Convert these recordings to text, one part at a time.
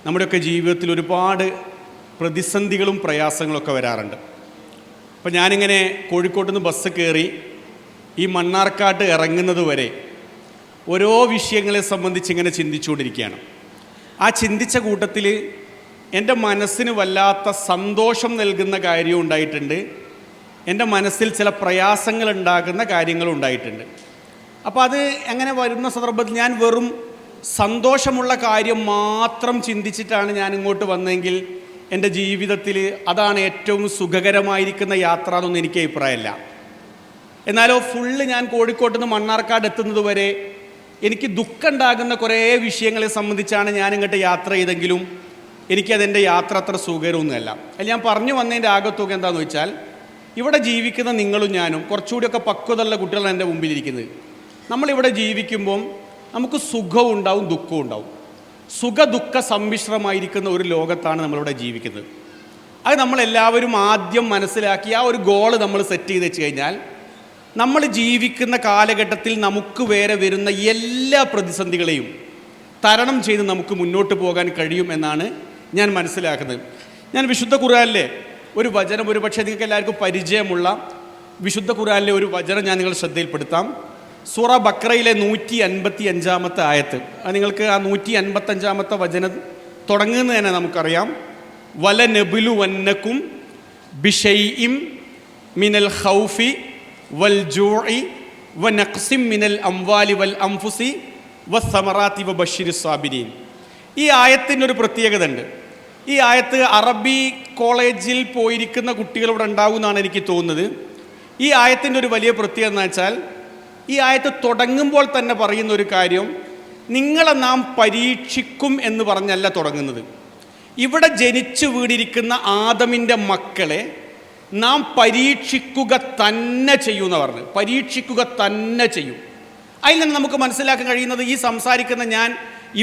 നമ്മുടെയൊക്കെ ജീവിതത്തിൽ ഒരുപാട് പ്രതിസന്ധികളും പ്രയാസങ്ങളൊക്കെ വരാറുണ്ട്. അപ്പോൾ ഞാനിങ്ങനെ കോഴിക്കോട്ട് നിന്ന് ബസ് കയറി ഈ മണ്ണാർക്കാട്ട് ഇറങ്ങുന്നത് വരെ ഓരോ വിഷയങ്ങളെ സംബന്ധിച്ച് ഇങ്ങനെ ചിന്തിച്ചുകൊണ്ടിരിക്കുകയാണ്. ആ ചിന്തിച്ച കൂട്ടത്തിൽ എൻ്റെ മനസ്സിന് വല്ലാത്ത സന്തോഷം നൽകുന്ന കാര്യവും ഉണ്ടായിട്ടുണ്ട്, എൻ്റെ മനസ്സിൽ ചില പ്രയാസങ്ങൾ ഉണ്ടാകുന്ന കാര്യങ്ങളും ഉണ്ടായിട്ടുണ്ട്. അപ്പോൾ അത് അങ്ങനെ വരുന്ന സന്ദർഭത്തിൽ ഞാൻ വെറും സന്തോഷമുള്ള കാര്യം മാത്രം ചിന്തിച്ചിട്ടാണ് ഞാൻ ഇങ്ങോട്ട് വന്നതെങ്കിൽ എൻ്റെ ജീവിതത്തിൽ അതാണ് ഏറ്റവും സുഖകരമായിരിക്കുന്ന യാത്ര എന്നൊന്നും എനിക്ക് അഭിപ്രായമില്ല. എന്നാലോ ഫുള്ള് ഞാൻ കോഴിക്കോട്ട് നിന്ന് മണ്ണാർക്കാട് എത്തുന്നത് വരെ എനിക്ക് ദുഃഖം ഉണ്ടാകുന്ന കുറേ വിഷയങ്ങളെ സംബന്ധിച്ചാണ് ഞാൻ ഇങ്ങോട്ട് യാത്ര ചെയ്തെങ്കിലും എനിക്കതെൻ്റെ യാത്ര അത്ര സുഖകരമൊന്നുമല്ല. അതിൽ ഞാൻ പറഞ്ഞു വന്നതിൻ്റെ ആകത്തുക എന്താണെന്ന് വെച്ചാൽ, ഇവിടെ ജീവിക്കുന്ന നിങ്ങളും ഞാനും കുറച്ചുകൂടിയൊക്കെ പക്വതയുള്ള കുട്ടികളാണ് എൻ്റെ മുമ്പിലിരിക്കുന്നത്. നമ്മളിവിടെ ജീവിക്കുമ്പം നമുക്ക് സുഖവും ഉണ്ടാവും ദുഃഖവും ഉണ്ടാവും. സുഖ ദുഃഖ സമ്മിശ്രമായിരിക്കുന്ന ഒരു ലോകത്താണ് നമ്മളിവിടെ ജീവിക്കുന്നത്. അത് നമ്മളെല്ലാവരും ആദ്യം മനസ്സിലാക്കി ആ ഒരു ഗോള് നമ്മൾ സെറ്റ് ചെയ്ത് വെച്ച് കഴിഞ്ഞാൽ നമ്മൾ ജീവിക്കുന്ന കാലഘട്ടത്തിൽ നമുക്ക് വേറെ വരുന്ന എല്ലാ പ്രതിസന്ധികളെയും തരണം ചെയ്ത് നമുക്ക് മുന്നോട്ട് പോകാൻ കഴിയും എന്നാണ് ഞാൻ മനസ്സിലാക്കുന്നത്. ഞാൻ വിശുദ്ധ ഖുർആനിലെ ഒരു വചനം, ഒരു പക്ഷേ നിങ്ങൾക്ക് എല്ലാവർക്കും പരിചയമുള്ള വിശുദ്ധ ഖുർആനിലെ ഒരു വചനം ഞാൻ നിങ്ങളുടെ ശ്രദ്ധയിൽപ്പെടുത്താം. സൂറ ബക്രയിലെ 155 ആയത്ത്. അത് നിങ്ങൾക്ക് ആ 155 വചനം തുടങ്ങുന്നത് തന്നെ നമുക്കറിയാം. വല നബിലു വന്നക്കും ബിഷൈഇം മിനൽ ഖൗഫി വൽ ജൂഇ വനഖ്സിം മിനൽ അംവാലി വൽ അൻഫുസി വസ്സമറാത്തി വബശ്ശിരിസ് സാബിരീൻ. ഈ ആയത്തിൻ്റെ ഒരു പ്രത്യേകത ഉണ്ട്. ഈ ആയത്ത് അറബി കോളേജിൽ പോയിരിക്കുന്ന കുട്ടികളിവിടെ ഉണ്ടാകുമെന്നാണ് എനിക്ക് തോന്നുന്നത്. ഈ ആയത്തിൻ്റെ ഒരു വലിയ പ്രത്യേകത എന്ന് വെച്ചാൽ, ഈ ആയത്ത് തുടങ്ങുമ്പോൾ തന്നെ പറയുന്ന ഒരു കാര്യം, നിങ്ങളെ നാം പരീക്ഷിക്കും എന്ന് പറഞ്ഞല്ല തുടങ്ങുന്നത്. ഇവിടെ ജനിച്ചു വീടിരിക്കുന്ന ആദമിൻ്റെ മക്കളെ നാം പരീക്ഷിക്കുക തന്നെ ചെയ്യുമെന്ന് പറഞ്ഞ്, പരീക്ഷിക്കുക തന്നെ ചെയ്യും. അതിൽ നിന്ന് നമുക്ക് മനസ്സിലാക്കാൻ കഴിയുന്നത്, ഈ സംസാരിക്കുന്ന ഞാൻ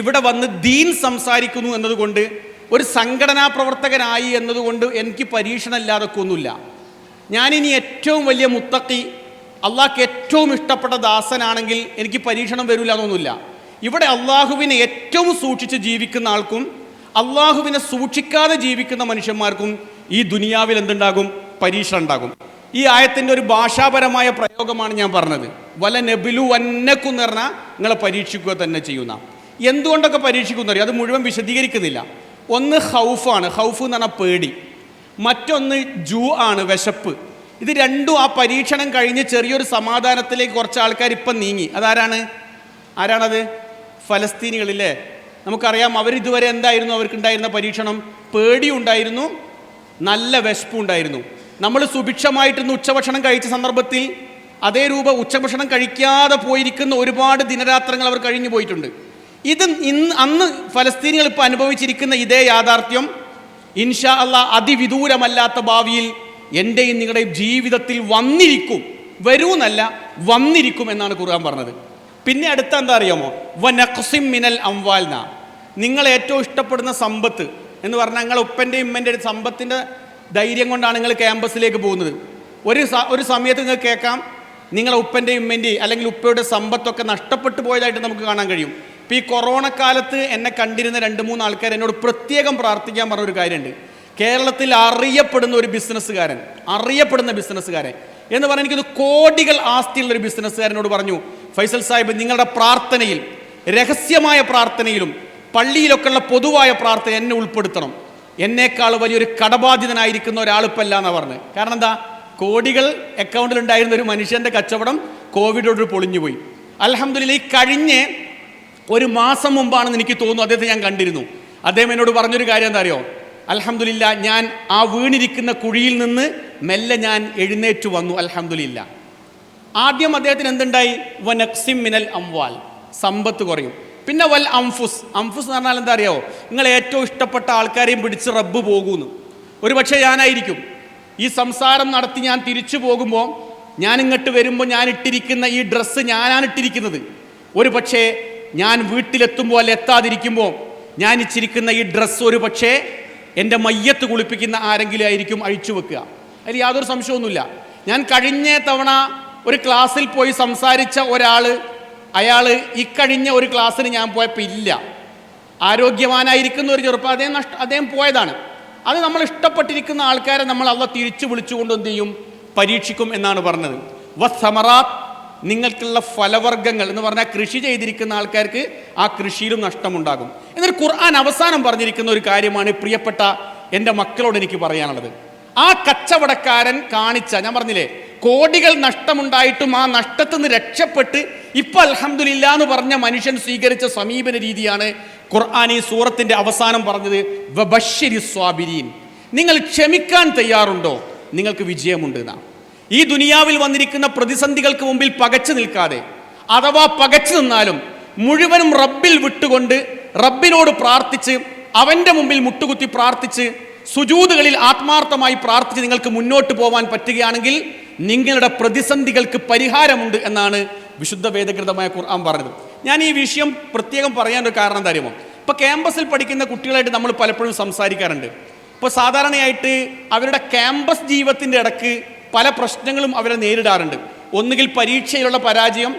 ഇവിടെ വന്ന് ദീൻ സംസാരിക്കുന്നു എന്നതുകൊണ്ട്, ഒരു സംഘടനാ പ്രവർത്തകനായി എന്നതുകൊണ്ട് എനിക്ക് പരീക്ഷണം ഇല്ലാതൊക്കെ ഒന്നുമില്ല. ഞാനിനി ഏറ്റവും വലിയ മുത്തഖി, അള്ളാഹ്ക്ക് ഏറ്റവും ഇഷ്ടപ്പെട്ട ദാസനാണെങ്കിൽ എനിക്ക് പരീക്ഷണം വരില്ല എന്നൊന്നുമില്ല. ഇവിടെ അള്ളാഹുവിനെ ഏറ്റവും സൂക്ഷിച്ച് ജീവിക്കുന്ന ആൾക്കും അള്ളാഹുവിനെ സൂക്ഷിക്കാതെ ജീവിക്കുന്ന മനുഷ്യന്മാർക്കും ഈ ദുനിയാവിൽ എന്തുണ്ടാകും? പരീക്ഷണം ഉണ്ടാകും. ഈ ആയത്തിൻ്റെ ഒരു ഭാഷാപരമായ പ്രയോഗമാണ് ഞാൻ പറഞ്ഞത്. വല നബിലു വന്നക്കും എന്ന് പറഞ്ഞാൽ നിങ്ങളെ പരീക്ഷിക്കുക തന്നെ ചെയ്യുന്ന. എന്തുകൊണ്ടൊക്കെ പരീക്ഷിക്കുന്നറിയാം, അത് മുഴുവൻ വിശദീകരിക്കുന്നില്ല. ഒന്ന് ഖൗഫാണ്, ഖൗഫ് എന്ന് പറഞ്ഞാൽ പേടി. മറ്റൊന്ന് ജൂ ആണ്, വിശപ്പ്. ഇത് രണ്ടും ആ പരീക്ഷണം കഴിഞ്ഞ് ചെറിയൊരു സമാധാനത്തിലേക്ക് കുറച്ച് ആൾക്കാർ ഇപ്പം നീങ്ങി. ആരാണത്? ഫലസ്തീനികളില്ലേ? നമുക്കറിയാം, അവരിതുവരെ എന്തായിരുന്നു അവർക്കുണ്ടായിരുന്ന പരീക്ഷണം? പേടിയുണ്ടായിരുന്നു, നല്ല വിശപ്പുണ്ടായിരുന്നു. നമ്മൾ സുഭിക്ഷമായിട്ടിന്ന് ഉച്ചഭക്ഷണം കഴിച്ച സന്ദർഭത്തിൽ അതേ രൂപ ഉച്ചഭക്ഷണം കഴിക്കാതെ പോയിരിക്കുന്ന ഒരുപാട് ദിനരാത്രങ്ങൾ അവർ കഴിഞ്ഞു പോയിട്ടുണ്ട്. അന്ന് ഫലസ്തീനികൾ ഇപ്പോൾ അനുഭവിച്ചിരിക്കുന്ന ഇതേ യാഥാർത്ഥ്യം ഇൻഷാ അല്ലാഹ് അതിവിദൂരമല്ലാത്ത ഭാവിയിൽ എൻ്റെയും നിങ്ങളുടെയും ജീവിതത്തിൽ വന്നിരിക്കും. വരൂന്നല്ല, വന്നിരിക്കും എന്നാണ് ഖുർആൻ പറഞ്ഞത്. പിന്നെ അടുത്ത എന്താ അറിയാമോ? വനഖ്സിം മിനൽ അംവാൽന. നിങ്ങൾ ഏറ്റവും ഇഷ്ടപ്പെടുന്ന സമ്പത്ത് എന്ന് പറഞ്ഞാൽ, നിങ്ങൾ ഉപ്പൻ്റെയും ഉമ്മൻ്റെയും സമ്പത്തിൻ്റെ ധൈര്യം കൊണ്ടാണ് നിങ്ങൾ ക്യാമ്പസിലേക്ക് പോകുന്നത്. ഒരു സമയത്ത് നിങ്ങൾക്ക് കേൾക്കാം, നിങ്ങളെ ഉപ്പൻ്റെയും ഉമ്മൻ്റെയും അല്ലെങ്കിൽ ഉപ്പയുടെ സമ്പത്തൊക്കെ നഷ്ടപ്പെട്ടു പോയതായിട്ട് നമുക്ക് കാണാൻ കഴിയും. ഇപ്പോൾ ഈ കൊറോണ കാലത്ത് എന്നെ കണ്ടിരുന്ന 2-3 ആൾക്കാർ എന്നോട് പ്രത്യേകം പ്രാർത്ഥിക്കാൻ പറഞ്ഞൊരു കാര്യമുണ്ട്. കേരളത്തിൽ അറിയപ്പെടുന്ന ബിസിനസ്സുകാരൻ എന്ന് പറഞ്ഞാൽ, എനിക്കൊരു കോടികൾ ആസ്തിയുള്ളൊരു ബിസിനസ്സുകാരനോട് പറഞ്ഞു, ഫൈസൽ സാഹിബ്, നിങ്ങളുടെ പ്രാർത്ഥനയിൽ, രഹസ്യമായ പ്രാർത്ഥനയിലും പള്ളിയിലൊക്കെ ഉള്ള പൊതുവായ പ്രാർത്ഥന എന്നെ ഉൾപ്പെടുത്തണം. എന്നേക്കാൾ വലിയൊരു കടബാധിതനായിരിക്കുന്ന ഒരാളിപ്പല്ല എന്നാണ് പറഞ്ഞത്. കാരണം എന്താ? കോടികൾ അക്കൗണ്ടിൽ ഉണ്ടായിരുന്ന ഒരു മനുഷ്യൻ്റെ കച്ചവടം കോവിഡോട് പൊളിഞ്ഞുപോയി. അൽഹംദുലില്ലാഹ്, ഈ കഴിഞ്ഞ ഒരു മാസം മുമ്പാണെന്ന് എനിക്ക് തോന്നുന്നു, അദ്ദേഹത്തെ ഞാൻ കണ്ടിരുന്നു. അദ്ദേഹം എന്നോട് പറഞ്ഞൊരു കാര്യം എന്താ അറിയോ? അൽഹംദുലില്ലാഹ്, ഞാൻ ആ വീണിരിക്കുന്ന കുഴിയിൽ നിന്ന് മെല്ലെ ഞാൻ എഴുന്നേറ്റ് വന്നു. അൽഹംദുലില്ലാഹ്. ആദ്യം അദ്ദേഹത്തിന് എന്തുണ്ടായി? വനഖ്സിം മിനൽ അംവാൽ, സമ്പത്ത് കുറയും. പിന്നെ വൽ അംഫുസ് എന്ന് പറഞ്ഞാൽ എന്താ അറിയാമോ? നിങ്ങൾ ഏറ്റവും ഇഷ്ടപ്പെട്ട ആൾക്കാരെയും പിടിച്ച് റബ്ബ് പോകുന്നു. ഒരു പക്ഷേ ഞാനായിരിക്കും. ഈ സംസാരം നടത്തി ഞാൻ തിരിച്ചു പോകുമ്പോൾ, ഞാൻ ഇങ്ങോട്ട് വരുമ്പോൾ ഞാൻ ഇട്ടിരിക്കുന്ന ഈ ഡ്രസ്സ് ഞാനാണ് ഇട്ടിരിക്കുന്നത്. ഒരു പക്ഷേ ഞാൻ വീട്ടിലെത്തുമ്പോൾ അല്ല എത്താതിരിക്കുമ്പോൾ ഞാൻ ഇച്ചിരിക്കുന്ന ഈ ഡ്രസ്സ് ഒരു പക്ഷേ എൻ്റെ മയ്യത്ത് കുളിപ്പിക്കുന്ന ആരെങ്കിലും ആയിരിക്കും അഴിച്ചു വെക്കുക. അതിൽ യാതൊരു സംശയമൊന്നുമില്ല. ഞാൻ കഴിഞ്ഞ തവണ ഒരു ക്ലാസ്സിൽ പോയി സംസാരിച്ച അയാൾ ഇക്കഴിഞ്ഞ ഒരു ക്ലാസ്സിന് ഞാൻ പോയപ്പോൾ ഇല്ല. ആരോഗ്യവാനായിരിക്കുന്ന ഒരു ചെറുപ്പം അദ്ദേഹം പോയതാണ്. അത് നമ്മൾ ഇഷ്ടപ്പെട്ടിരിക്കുന്ന ആൾക്കാരെ നമ്മൾ അള്ളാഹ് തിരിച്ചു വിളിച്ചുകൊണ്ട് എന്ത് ചെയ്യും? പരീക്ഷിക്കും എന്നാണ് പറഞ്ഞത്. വസ്സമറാത്ത്, നിങ്ങൾക്കുള്ള ഫലവർഗ്ഗങ്ങൾ എന്ന് പറഞ്ഞാൽ കൃഷി ചെയ്തിരിക്കുന്ന ആൾക്കാർക്ക് ആ കൃഷിയിലും നഷ്ടമുണ്ടാകും. എന്നിട്ട് ഖുർആൻ അവസാനം പറഞ്ഞിരിക്കുന്ന ഒരു കാര്യമാണ് പ്രിയപ്പെട്ട എൻ്റെ മക്കളോട് എനിക്ക് പറയാനുള്ളത്. ആ കച്ചവടക്കാരൻ കാണിച്ച, ഞാൻ പറഞ്ഞില്ലേ, കോടികൾ നഷ്ടമുണ്ടായിട്ടും ആ നഷ്ടത്തിൽ നിന്ന് രക്ഷപ്പെട്ട് ഇപ്പം അൽഹംദുലില്ലാ എന്ന് പറഞ്ഞ മനുഷ്യൻ സ്വീകരിച്ച സമീപന രീതിയാണ് ഖുർആൻ ഈ സൂറത്തിൻ്റെ അവസാനം പറഞ്ഞത്. വബശ്ശിരി സ്വാബിരീൻ, നിങ്ങൾ ക്ഷമിക്കാൻ തയ്യാറുണ്ടോ? നിങ്ങൾക്ക് വിജയമുണ്ട് എന്നാണ്. ഈ ദുനിയാവിൽ വന്നിരിക്കുന്ന പ്രതിസന്ധികൾക്ക് മുമ്പിൽ പകച്ചു നിൽക്കാതെ, അഥവാ പകച്ചു നിന്നാലും മുഴുവനും റബ്ബിൽ വിട്ടുകൊണ്ട് റബ്ബിനോട് പ്രാർത്ഥിച്ച് അവൻ്റെ മുമ്പിൽ മുട്ടുകുത്തി പ്രാർത്ഥിച്ച് സുജൂദുകളിൽ ആത്മാർത്ഥമായി പ്രാർത്ഥിച്ച് നിങ്ങൾക്ക് മുന്നോട്ട് പോകാൻ പറ്റുകയാണെങ്കിൽ നിങ്ങളുടെ പ്രതിസന്ധികൾക്ക് പരിഹാരമുണ്ട് എന്നാണ് വിശുദ്ധ വേദകൃതമായ ഖുർആൻ പറഞ്ഞത്. ഞാൻ ഈ വിഷയം പ്രത്യേകം പറയാനൊരു കാരണം എന്താ അറിയുമോ? ഇപ്പോൾ ക്യാമ്പസിൽ പഠിക്കുന്ന കുട്ടികളായിട്ട് നമ്മൾ പലപ്പോഴും സംസാരിക്കാറുണ്ട്. ഇപ്പോൾ സാധാരണയായിട്ട് അവരുടെ ക്യാമ്പസ് ജീവിതത്തിൻ്റെ ഇടയ്ക്ക് പല പ്രശ്നങ്ങളും അവരെ നേരിടാറുണ്ട്. ഒന്നുകിൽ പരീക്ഷയിലുള്ള പരാജയം,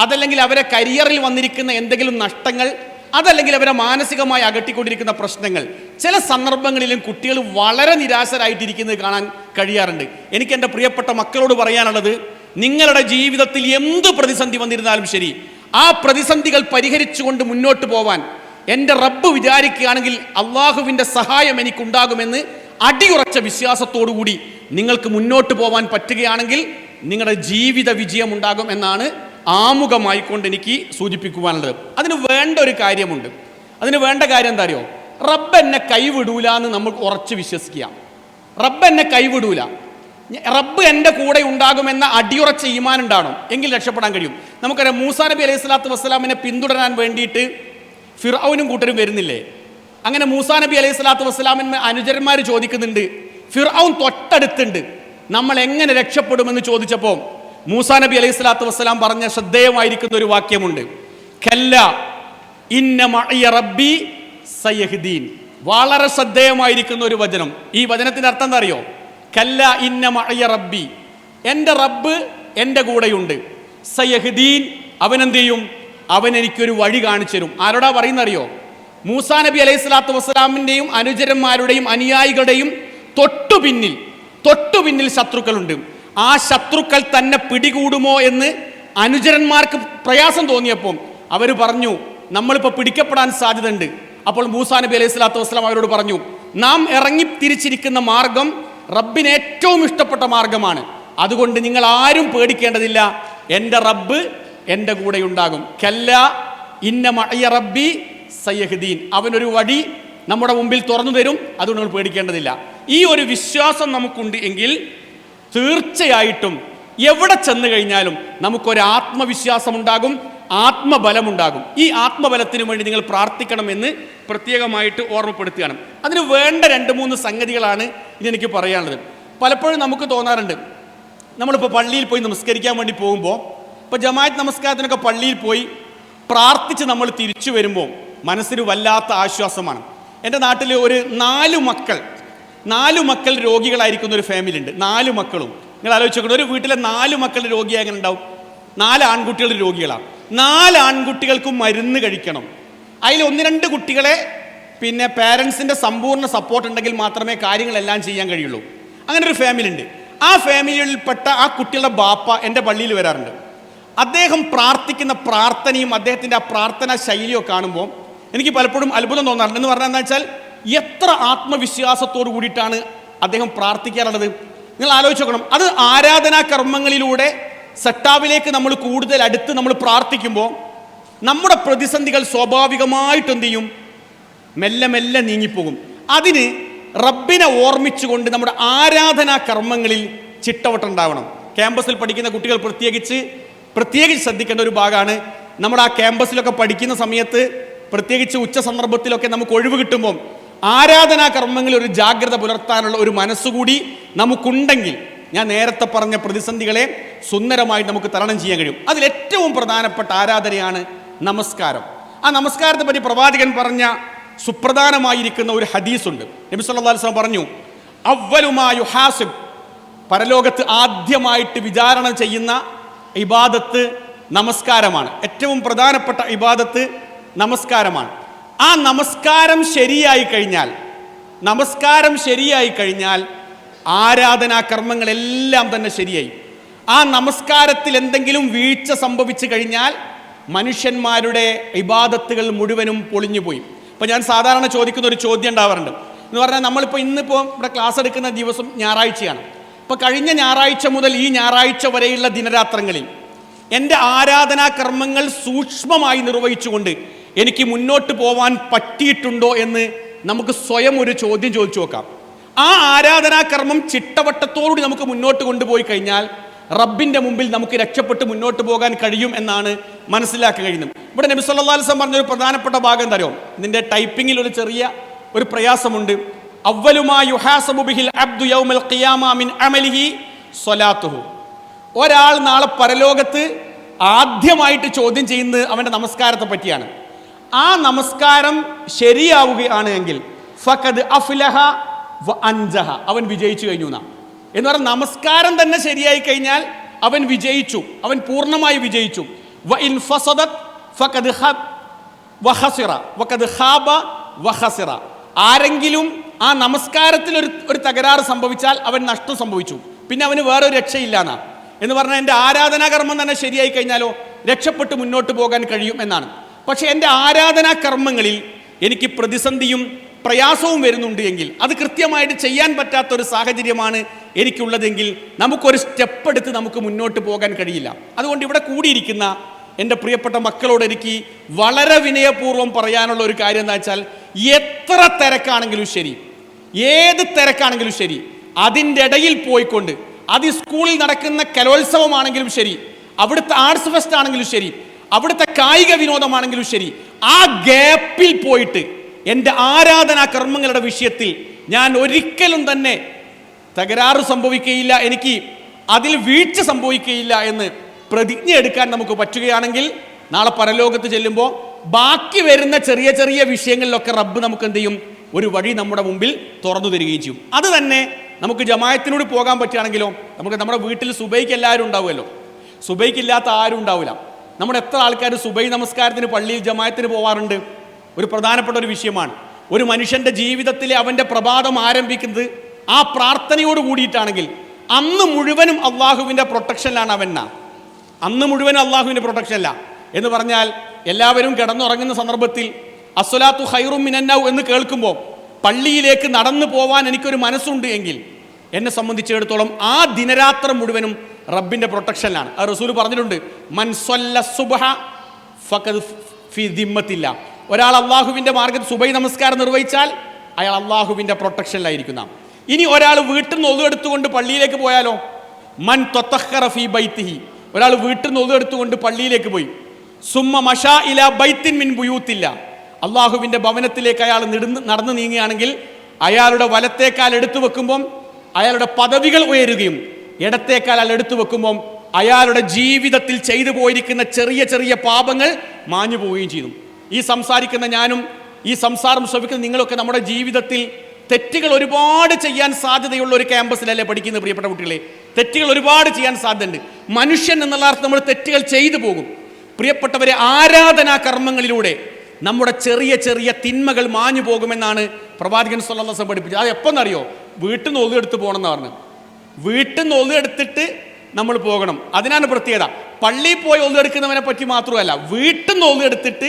അതല്ലെങ്കിൽ അവരെ കരിയറിൽ വന്നിരിക്കുന്ന എന്തെങ്കിലും നഷ്ടങ്ങൾ, അതല്ലെങ്കിൽ അവരെ മാനസികമായി അകറ്റിക്കൊണ്ടിരിക്കുന്ന പ്രശ്നങ്ങൾ. ചില സന്ദർഭങ്ങളിലും കുട്ടികൾ വളരെ നിരാശരായിട്ടിരിക്കുന്നത് കാണാൻ കഴിയാറുണ്ട്. എനിക്ക് എൻ്റെ പ്രിയപ്പെട്ട മക്കളോട് പറയാനുള്ളത്, നിങ്ങളുടെ ജീവിതത്തിൽ എന്ത് പ്രതിസന്ധി വന്നിരുന്നാലും ശരി, ആ പ്രതിസന്ധികൾ പരിഹരിച്ചുകൊണ്ട് മുന്നോട്ട് പോവാൻ എൻ്റെ റബ്ബ് വിചാരിക്കുകയാണെങ്കിൽ അള്ളാഹുവിൻ്റെ സഹായം എനിക്കുണ്ടാകുമെന്ന് അടിയുറച്ച വിശ്വാസത്തോടു കൂടി നിങ്ങൾക്ക് മുന്നോട്ട് പോകാൻ പറ്റുകയാണെങ്കിൽ നിങ്ങളുടെ ജീവിത വിജയം ഉണ്ടാകും എന്നാണ് ആമുഖമായിക്കൊണ്ട് എനിക്ക് സൂചിപ്പിക്കുവാനുള്ളത്. അതിന് വേണ്ട ഒരു കാര്യമുണ്ട്. അതിന് വേണ്ട കാര്യം എന്താ അറിയോ? റബ്ബ് എന്നെ കൈവിടൂല എന്ന് നമ്മൾ ഉറച്ച് വിശ്വസിക്കുക. റബ്ബ് എന്നെ കൈവിടൂല, റബ്ബ് എൻ്റെ കൂടെ ഉണ്ടാകുമെന്ന അടിയുറച്ച ഈമാൻ ഉണ്ടാകണം, എങ്കിൽ രക്ഷപ്പെടാൻ കഴിയും. നമുക്കറിയാം, മൂസാ നബി അലൈഹി സ്വലാത്തു വസ്സലാമിനെ പിന്തുടരാൻ വേണ്ടിയിട്ട് ഫിർഔനും കൂട്ടരും വരുന്നില്ലേ? അങ്ങനെ മൂസാ നബി അലൈഹി സ്വലാത്തു വസ്സലാമിന് അനുചരന്മാർ ചോദിക്കുന്നുണ്ട്, ഫിർഔൻ തൊട്ടടുത്തുണ്ട്, നമ്മൾ എങ്ങനെ രക്ഷപ്പെടുമെന്ന് ചോദിച്ചപ്പോൾ മൂസാ നബി അലൈഹി സ്വലാത്തു വസ്സലാം പറഞ്ഞ ശ്രദ്ധേയമായിരിക്കുന്ന ഒരു വാക്യമുണ്ട്. കല്ല ഇന്ന മഅയ റബ്ബി സയഹ്ദീൻ. വളരെ ശ്രദ്ധേയമായിരിക്കുന്ന ഒരു വചനം. ഈ വചനത്തിന്റെ അർത്ഥം എന്താ അറിയോ? കല്ല ഇന്ന മഅയ റബ്ബി, എൻ്റെ റബ്ബ് എൻ്റെ കൂടെയുണ്ട്. സയഹ്ദീൻ, അവൻ എന്ത് ചെയ്യും? അവൻ എനിക്കൊരു വഴി കാണിച്ചു തരും. ആരോടാ പറയുന്നറിയോ? മൂസാ നബി അലൈഹി സ്വലാത്തു വസ്സലാമിൻ്റെയും അനുചരന്മാരുടെയും അനുയായികളുടെയും തൊട്ടുപിന്നിൽ ശത്രുക്കളുണ്ട്. ആ ശത്രുക്കൾ തന്നെ പിടികൂടുമോ എന്ന് അനുചരന്മാർക്ക് പ്രയാസം തോന്നിയപ്പോൾ അവർ പറഞ്ഞു, നമ്മളിപ്പോൾ പിടിക്കപ്പെടാൻ സാധ്യതയുണ്ട്. അപ്പോൾ മൂസാ നബി അലൈഹി സ്വലാത്തു വസ്സലാം അവരോട് പറഞ്ഞു, നാം ഇറങ്ങി തിരിച്ചിരിക്കുന്ന മാർഗം റബ്ബിന് ഏറ്റവും ഇഷ്ടപ്പെട്ട മാർഗമാണ്. അതുകൊണ്ട് നിങ്ങൾ ആരും പേടിക്കേണ്ടതില്ല, എൻ്റെ റബ്ബ് എൻ്റെ കൂടെ ഉണ്ടാകും. കല്ല ഇന്ന മഅയ റബ്ബി സയഹ്ദീൻ, അവനൊരു വഴി നമ്മുടെ മുമ്പിൽ തുറന്നു തരും, അതുകൊണ്ട് നമ്മൾ പേടിക്കേണ്ടതില്ല. ഈ ഒരു വിശ്വാസം നമുക്കുണ്ട് എങ്കിൽ തീർച്ചയായിട്ടും എവിടെ ചെന്ന് കഴിഞ്ഞാലും നമുക്കൊരു ആത്മവിശ്വാസം ഉണ്ടാകും, ആത്മബലമുണ്ടാകും. ഈ ആത്മബലത്തിന് വേണ്ടി നിങ്ങൾ പ്രാർത്ഥിക്കണമെന്ന് പ്രത്യേകമായിട്ട് ഓർമ്മപ്പെടുത്തുകയാണ്. അതിന് വേണ്ട 2-3 സംഗതികളാണ് ഇതെനിക്ക് പറയാനുള്ളത്. പലപ്പോഴും നമുക്ക് തോന്നാറുണ്ട്, നമ്മളിപ്പോൾ പള്ളിയിൽ പോയി നമസ്കരിക്കാൻ വേണ്ടി പോകുമ്പോൾ, ഇപ്പോൾ ജമാഅത്ത് നമസ്കാരത്തിനൊക്കെ പള്ളിയിൽ പോയി പ്രാർത്ഥിച്ച് നമ്മൾ തിരിച്ചു വരുമ്പോൾ മനസ്സിന് വല്ലാത്ത ആശ്വാസമാണ്. എൻ്റെ നാട്ടിൽ ഒരു 4 മക്കൾ രോഗികളായിരിക്കുന്ന ഒരു ഫാമിലി ഉണ്ട്. 4 മക്കളും, നിങ്ങൾ ആലോചിച്ച് നോക്കണം, ഒരു വീട്ടിലെ 4 മക്കളുടെ രോഗി എങ്ങനെ ഉണ്ടാവും? 4 ആൺകുട്ടികളുടെ രോഗികളാണ്. 4 ആൺകുട്ടികൾക്കും മരുന്ന് കഴിക്കണം. അതിൽ 1-2 കുട്ടികളെ പിന്നെ പേരൻസിൻ്റെ സമ്പൂർണ്ണ സപ്പോർട്ട് ഉണ്ടെങ്കിൽ മാത്രമേ കാര്യങ്ങളെല്ലാം ചെയ്യാൻ കഴിയുള്ളൂ. അങ്ങനെ ഒരു ഫാമിലി ഉണ്ട്. ആ ഫാമിലിയിൽപ്പെട്ട ആ കുട്ടികളുടെ ബാപ്പ എൻ്റെ പള്ളിയിൽ വരാറുണ്ട്. അദ്ദേഹം പ്രാർത്ഥിക്കുന്ന പ്രാർത്ഥനയും അദ്ദേഹത്തിൻ്റെ ആ പ്രാർത്ഥനാ ശൈലിയോ കാണുമ്പോൾ എനിക്ക് പലപ്പോഴും അത്ഭുതം തോന്നാറുണ്ട്. എന്ന് പറഞ്ഞാൽ എന്താ വെച്ചാൽ, എത്ര ആത്മവിശ്വാസത്തോടു കൂടിയിട്ടാണ് അദ്ദേഹം പ്രാർത്ഥിക്കാറുള്ളത്. നിങ്ങൾ ആലോചിച്ച് നോക്കണം. അത് ആരാധനാ കർമ്മങ്ങളിലൂടെ സട്ടാവിലേക്ക് നമ്മൾ കൂടുതൽ അടുത്ത് നമ്മൾ പ്രാർത്ഥിക്കുമ്പോൾ നമ്മുടെ പ്രതിസന്ധികൾ സ്വാഭാവികമായിട്ട് എന്ത് ചെയ്യും? മെല്ലെ മെല്ലെ നീങ്ങിപ്പോകും. അതിന് റബ്ബിനെ ഓർമ്മിച്ചുകൊണ്ട് നമ്മുടെ ആരാധനാ കർമ്മങ്ങളിൽ ചിട്ടവട്ടുണ്ടാവണം. ക്യാമ്പസിൽ പഠിക്കുന്ന കുട്ടികൾ പ്രത്യേകിച്ച് ശ്രദ്ധിക്കേണ്ട ഒരു ഭാഗമാണ്. നമ്മുടെ ആ ക്യാമ്പസിലൊക്കെ പഠിക്കുന്ന സമയത്ത്, പ്രത്യേകിച്ച് ഉച്ച സന്ദർഭത്തിലൊക്കെ നമുക്ക് ഒഴിവ് കിട്ടുമ്പോൾ ആരാധനാ കർമ്മങ്ങളിൽ ഒരു ജാഗ്രത പുലർത്താനുള്ള ഒരു മനസ്സുകൂടി നമുക്കുണ്ടെങ്കിൽ ഞാൻ നേരത്തെ പറഞ്ഞ പ്രതിസന്ധികളെ സുന്ദരമായി നമുക്ക് തരണം ചെയ്യാൻ കഴിയും. അതിലേറ്റവും പ്രധാനപ്പെട്ട ആരാധനയാണ് നമസ്കാരം. ആ നമസ്കാരത്തെ പറ്റി പ്രവാചകൻ പറഞ്ഞ സുപ്രധാനമായിരിക്കുന്ന ഒരു ഹദീസുണ്ട്. നബി സല്ലല്ലാഹു അലൈഹി വസല്ലം പറഞ്ഞു, അവ്വലുമാ യുഹാസിബ്, പരലോകത്ത് ആദ്യമായിട്ട് വിചാരണ ചെയ്യുന്ന ഇബാദത്ത് നമസ്കാരമാണ്. ഏറ്റവും പ്രധാനപ്പെട്ട ഇബാദത്ത് നമസ്കാരമാണ്. ആ നമസ്കാരം ശരിയായി കഴിഞ്ഞാൽ ആരാധനാ കർമ്മങ്ങളെല്ലാം തന്നെ ശരിയായി. ആ നമസ്കാരത്തിൽ എന്തെങ്കിലും വീഴ്ച സംഭവിച്ചു കഴിഞ്ഞാൽ മനുഷ്യന്മാരുടെ ഇബാദത്തുകൾ മുഴുവനും പൊളിഞ്ഞുപോയി. ഇപ്പോൾ ഞാൻ സാധാരണ ചോദിക്കുന്ന ഒരു ചോദ്യം ഉണ്ടാവാറുണ്ട്. എന്ന് പറഞ്ഞാൽ ഇന്നിപ്പോൾ ഇവിടെ ക്ലാസ് എടുക്കുന്ന ദിവസം ഞായറാഴ്ചയാണ്. ഇപ്പോൾ കഴിഞ്ഞ ഞായറാഴ്ച മുതൽ ഈ ഞായറാഴ്ച വരെയുള്ള ദിനരാത്രങ്ങളിൽ എൻ്റെ ആരാധനാ കർമ്മങ്ങൾ സൂക്ഷ്മമായി നിർവഹിച്ചുകൊണ്ട് എനിക്ക് മുന്നോട്ട് പോവാൻ പറ്റിയിട്ടുണ്ടോ എന്ന് നമുക്ക് സ്വയം ഒരു ചോദ്യം ചോദിച്ചു നോക്കാം. ആ ആരാധനാ കർമ്മം ചിട്ടവട്ടത്തോടുകൂടി നമുക്ക് മുന്നോട്ട് കൊണ്ടുപോയി കഴിഞ്ഞാൽ റബ്ബിൻ്റെ മുമ്പിൽ നമുക്ക് രക്ഷപ്പെട്ട് മുന്നോട്ട് പോകാൻ കഴിയും എന്നാണ് മനസ്സിലാക്കാൻ കഴിയുന്നത്. ഇവിടെ നബി സല്ലല്ലാഹു അലൈഹി വസല്ലം പറഞ്ഞൊരു പ്രധാനപ്പെട്ട ഭാഗം തരോ, ഇതിൻ്റെ ടൈപ്പിങ്ങിൽ ഒരു ചെറിയ പ്രയാസമുണ്ട്. അവ്വലുമാ യുഹാസബു ബിഹിൽ അബ്ദു യൗമൽ ഖിയാമ മിൻ അമലിഹി സ്വലാത്തുഹു. ഒരാൾ നാളെ പരലോകത്ത് ആദ്യമായിട്ട് ചോദ്യം ചെയ്യുന്നത് അവൻ്റെ നമസ്കാരത്തെ പറ്റിയാണ്. ആ നമസ്കാരം ശരിയാവുകയാണ് എങ്കിൽ ഫഖദ് അഫ്ലഹ വ അൻജഹ, അവൻ വിജയിച്ചു കഴിഞ്ഞു എന്നാ. എന്ന് പറഞ്ഞാൽ നമസ്കാരം തന്നെ ശരിയായി കഴിഞ്ഞാൽ അവൻ വിജയിച്ചു, അവൻ പൂർണ്ണമായി വിജയിച്ചു. വ ഇൻ ഫസദത് ഫഖദ് ഖാബ വ ഖസിറ. ആരെങ്കിലും ആ നമസ്കാരത്തിൽ ഒരു തകരാറ് സംഭവിച്ചാൽ അവൻ നഷ്ടം സംഭവിച്ചു, പിന്നെ അവന് വേറൊരു രക്ഷയില്ല എന്നാ. എന്ന് പറഞ്ഞാൽ എൻ്റെ ആരാധനാകർമ്മം തന്നെ ശരിയായി കഴിഞ്ഞാലോ രക്ഷപ്പെട്ട് മുന്നോട്ട് പോകാൻ കഴിയും എന്നാണ്. പക്ഷെ എൻ്റെ ആരാധനാ കർമ്മങ്ങളിൽ എനിക്ക് പ്രതിസന്ധിയും പ്രയാസവും വരുന്നുണ്ട് എങ്കിൽ, അത് കൃത്യമായിട്ട് ചെയ്യാൻ പറ്റാത്തൊരു സാഹചര്യമാണ് എനിക്കുള്ളതെങ്കിൽ നമുക്കൊരു സ്റ്റെപ്പ് എടുത്ത് നമുക്ക് മുന്നോട്ട് പോകാൻ കഴിയില്ല. അതുകൊണ്ട് ഇവിടെ കൂടിയിരിക്കുന്ന എൻ്റെ പ്രിയപ്പെട്ട മക്കളോട് എനിക്ക് വളരെ വിനയപൂർവ്വം പറയാനുള്ള ഒരു കാര്യം എന്താ വെച്ചാൽ, എത്ര തിരക്കാണെങ്കിലും ശരി, ഏത് തിരക്കാണെങ്കിലും ശരി, അതിൻ്റെ ഇടയിൽ പോയിക്കൊണ്ട്, അത് സ്കൂളിൽ നടക്കുന്ന കലോത്സവമാണെങ്കിലും ശരി, അവിടുത്തെ ആർട്സ് ഫെസ്റ്റ് ആണെങ്കിലും ശരി, അവിടുത്തെ കായിക വിനോദമാണെങ്കിലും ശരി, ആ ഗ്യാപ്പിൽ പോയിട്ട് എൻ്റെ ആരാധനാ കർമ്മങ്ങളുടെ വിഷയത്തിൽ ഞാൻ ഒരിക്കലും തന്നെ തകരാറ് സംഭവിക്കുകയില്ല, എനിക്ക് അതിൽ വീഴ്ച സംഭവിക്കുകയില്ല എന്ന് പ്രതിജ്ഞ എടുക്കാൻ നമുക്ക് പറ്റുകയാണെങ്കിൽ നാളെ പരലോകത്ത് ചെല്ലുമ്പോൾ ബാക്കി വരുന്ന ചെറിയ ചെറിയ വിഷയങ്ങളിലൊക്കെ റബ്ബ് നമുക്ക് എന്ത് ചെയ്യും, ഒരു വഴി നമ്മുടെ മുമ്പിൽ തുറന്നു തരികയും ചെയ്യും. അത് തന്നെ നമുക്ക് ജമായത്തിനോട് പോകാൻ പറ്റുകയാണെങ്കിലോ, നമ്മുടെ വീട്ടിൽ സുബൈക്ക് എല്ലാവരും ഉണ്ടാവുമല്ലോ, സുബൈക്ക് ഇല്ലാത്ത ആരും ഉണ്ടാവില്ല. നമ്മുടെ എത്ര ആൾക്കാർ സുബൈ നമസ്കാരത്തിന് പള്ളിയിൽ ജമായത്തിന് പോവാറുണ്ട്? ഒരു പ്രധാനപ്പെട്ട ഒരു വിഷയമാണ്. ഒരു മനുഷ്യൻ്റെ ജീവിതത്തിലെ അവൻ്റെ പ്രഭാതം ആരംഭിക്കുന്നത് ആ പ്രാർത്ഥനയോട് കൂടിയിട്ടാണെങ്കിൽ അന്ന് മുഴുവനും അള്ളാഹുവിൻ്റെ പ്രൊട്ടക്ഷനിലാണ് അന്ന് മുഴുവനും അള്ളാഹുവിൻ്റെ പ്രൊട്ടക്ഷനല്ല എന്ന് പറഞ്ഞാൽ, എല്ലാവരും കിടന്നുറങ്ങുന്ന സന്ദർഭത്തിൽ അസ്സലാത്തു ഖൈറും മിനന്നൗ എന്ന് കേൾക്കുമ്പോൾ പള്ളിയിലേക്ക് നടന്നു പോവാൻ എനിക്കൊരു മനസ്സുണ്ട് എങ്കിൽ എന്നെ സംബന്ധിച്ചിടത്തോളം ആ ദിനരാത്രം മുഴുവനും റബ്ബിൻ്റെ പ്രൊട്ടക്ഷനിലാണ്. അത് റസൂൽ പറഞ്ഞിട്ടുണ്ട്, മൻ സ്വല്ല സുബ്ഹ ഫഖദ് ഫി ദിമ്മത്തില്ല. ഒരാൾ അള്ളാഹുവിൻ്റെ മാർഗ്ഗത്തിൽ സുബൈ നമസ്കാരം നിർവഹിച്ചാൽ അയാൾ അള്ളാഹുവിൻ്റെ പ്രൊട്ടക്ഷനിലായിരിക്കുന്ന. ഇനി ഒരാൾ വീട്ടിൽ നിന്ന് ഒതുവെടുത്തുകൊണ്ട് പള്ളിയിലേക്ക് പോയാലോ, മൻ ത്വത്തഖറ ഫീ ബൈത്തിഹി. ഒരാൾ വീട്ടിൽ നിന്ന് ഒതുവെടുത്തുകൊണ്ട് പള്ളിയിലേക്ക് പോയി, സുമ്മ മഷാ ഇലാ ബൈത്തിൻ മിൻ ബുയൂത്തില്ല, അള്ളാഹുവിൻ്റെ ഭവനത്തിലേക്ക് അയാൾ നടന്നു നീങ്ങുകയാണെങ്കിൽ അയാളുടെ വലത്തേക്കാൽ എടുത്തു വെക്കുമ്പം അയാളുടെ പദവികൾ ഉയരുകയും ഇടത്തേക്കാൽ അയാൾ എടുത്തു വെക്കുമ്പം അയാളുടെ ജീവിതത്തിൽ ചെയ്തു പോയിരിക്കുന്ന ചെറിയ ചെറിയ പാപങ്ങൾ മാഞ്ഞു പോവുകയും ചെയ്തു. ഈ സംസാരിക്കുന്ന ഞാനും ഈ സംസാരം ശ്രവിക്കുന്ന നിങ്ങളൊക്കെ നമ്മുടെ ജീവിതത്തിൽ തെറ്റുകൾ ഒരുപാട് ചെയ്യാൻ സാധ്യതയുള്ള ഒരു ക്യാമ്പസിലല്ലേ പഠിക്കുന്ന പ്രിയപ്പെട്ട കുട്ടികളെ? തെറ്റുകൾ ഒരുപാട് ചെയ്യാൻ സാധ്യതയുണ്ട്. മനുഷ്യൻ എന്നുള്ള അർത്ഥം നമ്മൾ തെറ്റുകൾ ചെയ്തു പോകും. പ്രിയപ്പെട്ടവരെ, ആരാധനാ കർമ്മങ്ങളിലൂടെ നമ്മുടെ ചെറിയ ചെറിയ തിന്മകൾ മാഞ്ഞു പോകുമെന്നാണ് പ്രവാചകൻ സ്വല്ലല്ലാഹു അലൈഹി വസല്ലം പഠിപ്പിച്ചത്. അത് എപ്പോഴെന്നറിയോ? വീട്ടിൽ നിന്ന് ഒതുവെടുത്ത് പോകണം എന്ന് പറഞ്ഞു. വീട്ടിൽ നിന്ന് ഒതുവെടുത്തിട്ട് നമ്മൾ പോകണം. അതിനാണ് പ്രത്യേകത. പള്ളിയിൽ പോയി ഒതുവെടുക്കുന്നവനെ പറ്റി മാത്രമല്ല, വീട്ടിൽ നിന്ന് ഒതുവെടുത്തിട്ട്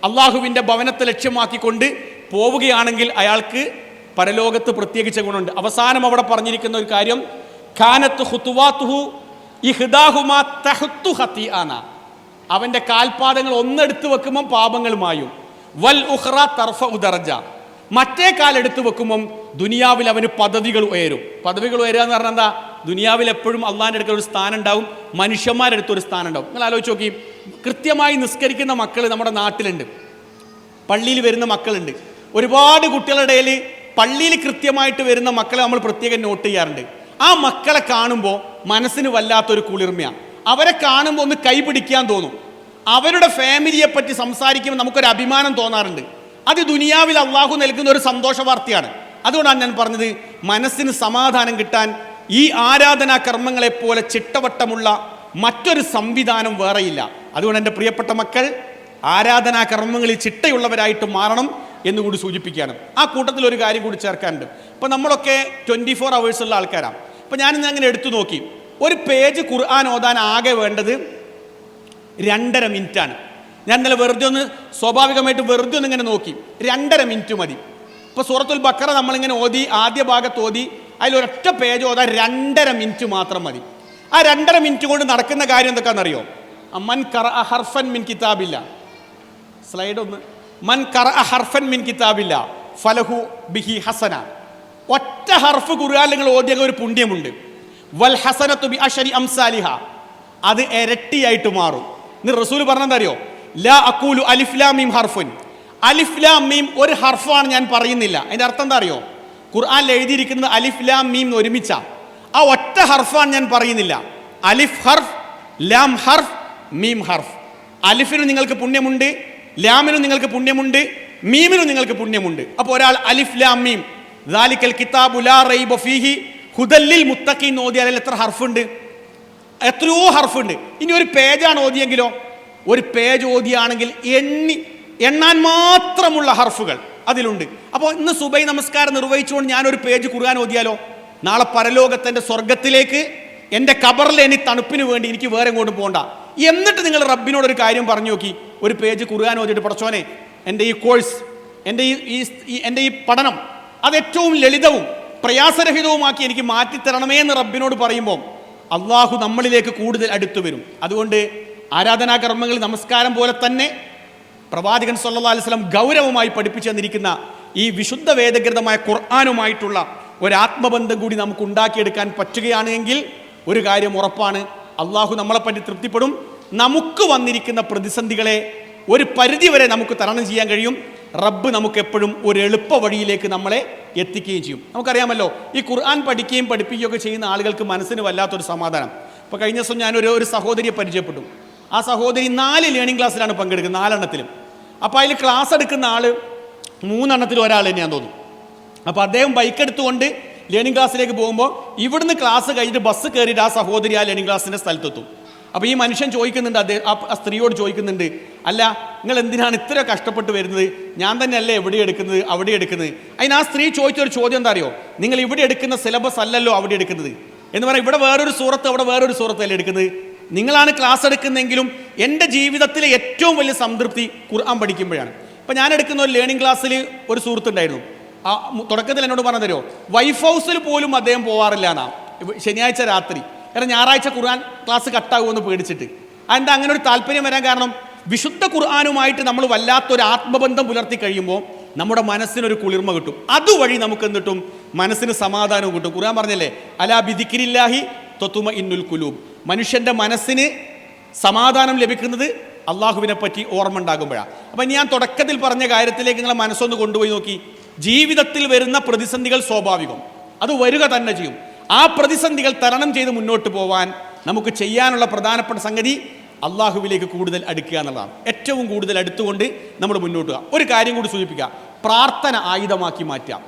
അള്ളാഹുവിൻ്റെ ഭവനത്തെ ലക്ഷ്യമാക്കിക്കൊണ്ട് പോവുകയാണെങ്കിൽ അയാൾക്ക് പരലോകത്ത് പ്രത്യേകിച്ച ഗുണമുണ്ട്. അവസാനം അവിടെ പറഞ്ഞിരിക്കുന്ന ഒരു കാര്യം, ഖാനത്ത് ഖുതുവാതുഹു ഇഹ്ദാഹുമാ തഹ്തു ഖതിആന. അവൻ്റെ കാൽപാദങ്ങൾ ഒന്നെടുത്ത് വെക്കുമ്പം പാപങ്ങൾ മായും. വൽ ഉഖ്റ തർഫഉ ദർജ. മറ്റേ കാലെടുത്ത് വെക്കുമ്പം ദുനിയാവിൽ അവന് പദവികൾ ഉയരും. പദവികൾ ഉയരുക എന്ന് പറഞ്ഞാൽ എന്താ? ദുനിയാവിൽ എപ്പോഴും അള്ളാഹിൻ്റെ അടുക്കൽ ഒരു സ്ഥാനം ഉണ്ടാവും, മനുഷ്യന്മാരുടെ അടുത്ത് ഒരു സ്ഥാനം ഉണ്ടാവും. നിങ്ങൾ ആലോചിച്ച് നോക്കി, കൃത്യമായി നിസ്കരിക്കുന്ന മക്കൾ നമ്മുടെ നാട്ടിലുണ്ട്, പള്ളിയിൽ വരുന്ന മക്കളുണ്ട്. ഒരുപാട് കുട്ടികളുടെ ഇടയിൽ പള്ളിയിൽ കൃത്യമായിട്ട് വരുന്ന മക്കളെ നമ്മൾ പ്രത്യേകം നോട്ട് ചെയ്യാറുണ്ട്. ആ മക്കളെ കാണുമ്പോൾ മനസ്സിന് വല്ലാത്തൊരു കുളിർമയാണ്. അവരെ കാണുമ്പോൾ ഒന്ന് കൈപിടിക്കാൻ തോന്നും. അവരുടെ ഫാമിലിയെ പറ്റി സംസാരിക്കുമ്പോൾ നമുക്കൊരു അഭിമാനം തോന്നാറുണ്ട്. അത് ദുനിയാവിൽ അള്ളാഹു നൽകുന്ന ഒരു സന്തോഷ വാർത്തയാണ്. അതുകൊണ്ടാണ് ഞാൻ പറഞ്ഞത്, മനസ്സിന് സമാധാനം കിട്ടാൻ ഈ ആരാധനാ കർമ്മങ്ങളെപ്പോലെ ചിട്ടവട്ടമുള്ള മറ്റൊരു സംവിധാനം വേറെയില്ല. അതുകൊണ്ട് എൻ്റെ പ്രിയപ്പെട്ട മക്കൾ, ആരാധനാ കർമ്മങ്ങളിൽ ചിട്ടയുള്ളവരായിട്ട് മാറണം എന്നുകൂടി സൂചിപ്പിക്കുകയാണ്. ആ കൂട്ടത്തിൽ ഒരു കാര്യം കൂടി ചേർക്കാനുണ്ട്. ഇപ്പം നമ്മളൊക്കെ 24 hours ഉള്ള ആൾക്കാരാണ്. അപ്പം ഞാനിന്ന് അങ്ങനെ എടുത്തു നോക്കി, ഒരു പേജ് ഖുർആൻ ഓതാൻ ആകെ വേണ്ടത് 2.5 മിനിറ്റാണ്. ഞാൻ ഇന്നലെ വെറുതെ ഒന്ന് സ്വാഭാവികമായിട്ട് വെറുതെ ഒന്ന് ഇങ്ങനെ നോക്കി, 2.5 മിനിറ്റ് മതി. ഇപ്പോൾ സൂറത്തുൽ ബഖറ നമ്മളിങ്ങനെ ഓതി, ആദ്യ ഭാഗത്ത് ഓതി, അതിലൊരൊറ്റ പേജ് ഓതാൻ 2.5 മിനിറ്റ് മാത്രം മതി. ആ 2.5 മിനിറ്റ് കൊണ്ട് നടക്കുന്ന കാര്യം എന്തൊക്കെയാണെന്നറിയോ? മൻ ഖറഅ ഹർഫൻ മിൻ കിതാബില്ല, സ്ലൈഡ് ഒന്ന്, മൻ ഖറഅ ഹർഫൻ മിൻ കിതാബില്ല ഫലഹു ബിഹി ഹസന. ഒറ്റ ഹർഫ് ഖുർആനിൽ നിങ്ങൾ ഓതിയ ഒരു പുണ്യമുണ്ട്. വൽ ഹസനത്തു ബി അശരി അംസാലിഹ, അത് ഇരട്ടിയായിട്ട് മാറും. ഇന്ന് റസൂൽ പറഞ്ഞെന്തറിയോ? ലാ അഖൂലു അലിഫ് ലാം മീം ഹർഫുൻ, അലിഫ് ലാം മീം ഒരു ഹർഫാണ് ഞാൻ പറയുന്നില്ല. അതിൻ്റെ അർത്ഥം എന്താ അറിയോ? ഖുർആനിൽ എഴുതിയിരിക്കുന്നത് അലിഫ് ലാം മീം ഒരുമിച്ച, ആ ഒറ്റ ഹർഫാണ് ഞാൻ പറയുന്നില്ല. അലിഫ് ഹർഫ്, ലാം ഹർഫ്, മീം ഹർഫ്. അലിഫിനും നിങ്ങൾക്ക് പുണ്യമുണ്ട്, ലാമിനും നിങ്ങൾക്ക് പുണ്യമുണ്ട്, മീമിനും നിങ്ങൾക്ക് പുണ്യമുണ്ട്. അപ്പോൾ ഒരാൾ അലിഫ് ലാം മീം ദാലിക്കൽ കിതാബു ലാ റൈബ ഫീഹി ഹുദൽ ലിൽ മുത്തഖീൻ ഓതിയാൽ എത്ര ഹർഫുണ്ട്? എത്രയോ ഹർഫുണ്ട്. ഇനി ഒരു പേജാണ് ഓതിയെങ്കിലോ? ഒരു പേജ് ഓതിയാണെങ്കിൽ എണ്ണാൻ മാത്രമുള്ള ഹർഫുകൾ അതിലുണ്ട്. അപ്പോൾ ഇന്ന് സുബൈ നമസ്കാരം നിർവഹിച്ചുകൊണ്ട് ഞാനൊരു പേജ് ഖുർആൻ ഓതിയാലോ, നാളെ പരലോകത്തിൻ്റെ സ്വർഗത്തിലേക്ക് എൻ്റെ ഖബറിലെ ഇനി തണുപ്പിന് വേണ്ടി എനിക്ക് വേറെ എങ്ങോട്ടും പോകണ്ട. എന്നിട്ട് നിങ്ങൾ റബ്ബിനോടൊരു കാര്യം പറഞ്ഞു നോക്കി, ഒരു പേജ് ഖുർആൻ ഓതിയിട്ട് പടച്ചോനെ എൻ്റെ ഈ കോഴ്സ്, എൻ്റെ ഈ പഠനം അത് ഏറ്റവും ലളിതവും പ്രയാസരഹിതവുമാക്കി എനിക്ക് മാറ്റിത്തരണമേ എന്ന് റബ്ബിനോട് പറയുമ്പോൾ അള്ളാഹു നമ്മളിലേക്ക് കൂടുതൽ അടുത്തു വരും. അതുകൊണ്ട് ആരാധനാ കർമ്മങ്ങളിൽ നമസ്കാരം പോലെ തന്നെ പ്രവാചകൻ സല്ലല്ലാഹു അലൈഹി വസല്ലം ഗൗരവമായി പഠിപ്പിച്ചു തന്നിരിക്കുന്ന ഈ വിശുദ്ധ വേദഗ്രന്ഥമായ ഖുർആനുമായിട്ടുള്ള ഒരാത്മബന്ധം കൂടി നമുക്ക് ഉണ്ടാക്കിയെടുക്കാൻ പറ്റുകയാണെങ്കിൽ ഒരു കാര്യം ഉറപ്പാണ്, അള്ളാഹു നമ്മളെപ്പറ്റി തൃപ്തിപ്പെടും. നമുക്ക് വന്നിരിക്കുന്ന പ്രതിസന്ധികളെ ഒരു പരിധിവരെ നമുക്ക് തരണം ചെയ്യാൻ കഴിയും. റബ്ബ് നമുക്ക് എപ്പോഴും ഒരു എളുപ്പ വഴിയിലേക്ക് നമ്മളെ എത്തിക്കുകയും ചെയ്യും. നമുക്കറിയാമല്ലോ, ഈ ഖുർആൻ പഠിക്കുകയും പഠിപ്പിക്കുകയൊക്കെ ചെയ്യുന്ന ആളുകൾക്ക് മനസ്സിന് വല്ലാത്തൊരു സമാധാനം. ഇപ്പോൾ കഴിഞ്ഞ ദിവസം ഞാനൊരു സഹോദരിയെ പരിചയപ്പെട്ടു. ആ സഹോദരി 4 ലേണിംഗ് ക്ലാസ്സിലാണ് പങ്കെടുക്കുന്നത്, 4 എണ്ണത്തിലും. അപ്പോൾ അതിൽ ക്ലാസ് എടുക്കുന്ന ആൾ 3 എണ്ണത്തിലും ഒരാൾ തന്നെയാണെന്ന് തോന്നുന്നു. അപ്പോൾ അദ്ദേഹം ബൈക്ക് എടുത്തുകൊണ്ട് ലേണിംഗ് ക്ലാസ്സിലേക്ക് പോകുമ്പോൾ ഇവിടുന്ന് ക്ലാസ് കഴിഞ്ഞിട്ട് ബസ് കയറിയിട്ട് ആ സഹോദരി ആ ലേണിംഗ് ക്ലാസ്സിൻ്റെ സ്ഥലത്തെത്തും. അപ്പോൾ ഈ മനുഷ്യൻ ചോദിക്കുന്നുണ്ട്, ആ സ്ത്രീയോട് ചോദിക്കുന്നുണ്ട്, അല്ല നിങ്ങൾ എന്തിനാണ് ഇത്ര കഷ്ടപ്പെട്ട് വരുന്നത്? ഞാൻ തന്നെയല്ലേ എവിടെ എടുക്കുന്നത് അവിടെ എടുക്കുന്നത്? അതിന് ആ സ്ത്രീ ചോദിച്ചൊരു ചോദ്യം എന്താ അറിയോ? നിങ്ങൾ ഇവിടെ എടുക്കുന്ന സിലബസ് അല്ലല്ലോ അവിടെ എടുക്കുന്നത് എന്ന് പറയാം. ഇവിടെ വേറൊരു സൂറത്ത്, അവിടെ വേറൊരു സൂറത്തല്ലേ എടുക്കുന്നത്? നിങ്ങളാണ് ക്ലാസ് എടുക്കുന്നതെങ്കിലും എൻ്റെ ജീവിതത്തിലെ ഏറ്റവും വലിയ സംതൃപ്തി ഖുർആൻ പഠിക്കുമ്പോഴാണ്. ഇപ്പം ഞാൻ എടുക്കുന്ന ഒരു ലേണിംഗ് ക്ലാസ്സിൽ ഒരു സുഹൃത്തുണ്ടായിരുന്നു. ആ തുടക്കത്തിൽ എന്നോട് പറഞ്ഞു തരുമോ, വൈഫ് ഹൗസിൽ പോലും അദ്ദേഹം പോവാറില്ല എന്നാ, ശനിയാഴ്ച രാത്രി. കാരണം ഞായറാഴ്ച ഖുർആൻ ക്ലാസ് കട്ടാകുമെന്ന് പേടിച്ചിട്ട്. അതെന്താ അങ്ങനെ ഒരു താല്പര്യം വരാൻ കാരണം? വിശുദ്ധ ഖുർആനുമായിട്ട് നമ്മൾ വല്ലാത്തൊരു ആത്മബന്ധം പുലർത്തി കഴിയുമ്പോൾ നമ്മുടെ മനസ്സിനൊരു കുളിർമ കിട്ടും. അതുവഴി നമുക്ക് എന്തിട്ടും മനസ്സിന് സമാധാനവും കിട്ടും. ഖുർആൻ പറഞ്ഞല്ലേ, അലാ ബിദിക്രില്ലാഹി തത്മഇന്നുൽ ഖുലൂബ്, മനുഷ്യൻ്റെ മനസ്സിന് സമാധാനം ലഭിക്കുന്നത് അള്ളാഹുവിനെ പറ്റി ഓർമ്മ ഉണ്ടാകുമ്പോഴാണ്. അപ്പം ഞാൻ തുടക്കത്തിൽ പറഞ്ഞ കാര്യത്തിലേക്ക് നിങ്ങളെ മനസ്സൊന്ന് കൊണ്ടുപോയി നോക്കി. ജീവിതത്തിൽ വരുന്ന പ്രതിസന്ധികൾ സ്വാഭാവികം, അത് വരിക തന്നെ ചെയ്യും. ആ പ്രതിസന്ധികൾ തരണം ചെയ്ത് മുന്നോട്ട് പോകാൻ നമുക്ക് ചെയ്യാനുള്ള പ്രധാനപ്പെട്ട സംഗതി അള്ളാഹുവിലേക്ക് കൂടുതൽ അടുക്കുക എന്നുള്ളതാണ്. ഏറ്റവും കൂടുതൽ അടുത്തുകൊണ്ട് നമ്മൾ മുന്നോട്ട് പോകാം. ഒരു കാര്യം കൂടി സൂചിപ്പിക്കുക, പ്രാർത്ഥന ആയുധമാക്കി മാറ്റാം.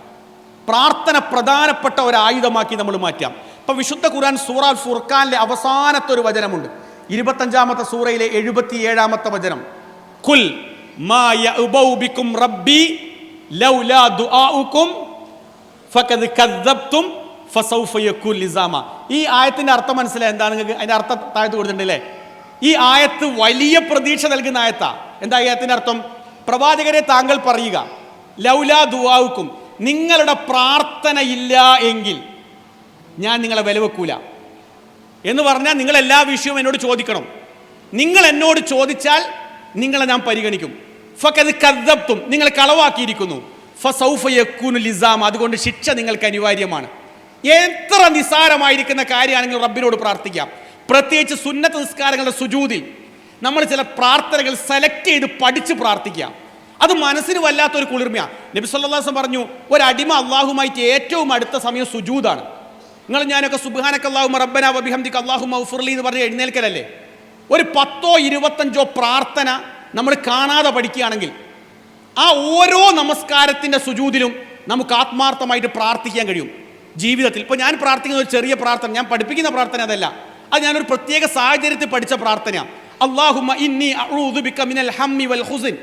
പ്രാർത്ഥന പ്രധാനപ്പെട്ട ഒരു ആയുധമാക്കി നമ്മൾ മാറ്റാം. ഇപ്പം വിശുദ്ധ ഖുർആൻ സൂറ അൽ ഫുർഖാനിലെ അവസാനത്തെ ഒരു വചനമുണ്ട്, 25-ാമത്തെ സൂറയിലെ 77-ാമത്തെ വചനം. ഖുൽ മാ യഅബഉ ബികും റബ്ബി ലൗലാ ദുആഉകും ഫഖദ് കദ്ദബ്തും ഫസൗഫ യകൂൻ ലിസാമ. ഈ ആയത്തിൻ്റെ അർത്ഥം മനസ്സിലായി എന്താണ് നിങ്ങൾക്ക്? അതിൻ്റെ അർത്ഥം താഴത്ത് കൊടുത്തിട്ടുണ്ടല്ലേ? ഈ ആയത്ത് വലിയ പ്രതീക്ഷ നൽകുന്ന ആയത്താ. എന്താ ഈ ആയത്തിൻ്റെ അർത്ഥം? പ്രവാചകരെ താങ്കൾ പറയുക, ലൗലാ ദുആഉകും, നിങ്ങളുടെ പ്രാർത്ഥന ഇല്ല എങ്കിൽ ഞാൻ നിങ്ങളെ വില വെക്കൂല എന്ന് പറഞ്ഞാൽ നിങ്ങൾ എല്ലാ വിഷയവും എന്നോട് ചോദിക്കണം. നിങ്ങൾ എന്നോട് ചോദിച്ചാൽ നിങ്ങളെ ഞാൻ പരിഗണിക്കും. ഫഖദ് കദ്ദബ്തും, നിങ്ങൾ കളവാക്കിയിരിക്കുന്നു. ഫസൗഫ യകൂനു ലിസാമ, അതുകൊണ്ട് ശിക്ഷ നിങ്ങൾക്ക് അനിവാര്യമാണ്. എത്ര നിസാരമായിരിക്കുന്ന കാര്യമാണെങ്കിലും റബ്ബിനോട് പ്രാർത്ഥിക്കാം. പ്രത്യേകിച്ച് സുന്നത്ത് നിസ്കാരങ്ങളുടെ സുജൂദിൽ നമ്മൾ ചില പ്രാർത്ഥനകൾ സെലക്ട് ചെയ്ത് പഠിച്ച് പ്രാർത്ഥിക്കാം. അത് മനസ്സിന് വല്ലാത്തൊരു കുളിർമയാണ്. നബി സല്ലല്ലാഹു അലൈഹി വസല്ലം പറഞ്ഞു, ഒരടിമ അള്ളാഹുമായിട്ട് ഏറ്റവും അടുത്ത സമയം സുജൂദാണ്. നിങ്ങൾ ഞാനൊക്കെ സുബ്ഹാനക അല്ലാഹുമ്മ റബ്ബനാ വബിഹംദിക അല്ലാഹുമ്മ ഗ്ഫിർലി എന്ന് പറഞ്ഞ് എഴുന്നേൽക്കലല്ലേ? ഒരു 10 25 പ്രാർത്ഥന നമ്മൾ കാണാതെ പഠിക്കുകയാണെങ്കിൽ ആ ഓരോ നമസ്കാരത്തിൻ്റെ സുജൂദിലും നമുക്ക് ആത്മാർത്ഥമായിട്ട് പ്രാർത്ഥിക്കാൻ കഴിയും. ജീവിതത്തിൽ ഇപ്പോൾ ഞാൻ പ്രാർത്ഥിക്കുന്ന ഒരു ചെറിയ പ്രാർത്ഥന, ഞാൻ പഠിപ്പിക്കുന്ന പ്രാർത്ഥന അതല്ല, അത് ഞാനൊരു പ്രത്യേക സാഹചര്യത്തിൽ പഠിച്ച പ്രാർത്ഥനയാണ്. അല്ലാഹുമ്മ ഇന്നി അഊദു ബിക മിനൽ ഹമ്മി വൽ ഹുസ്ൻ.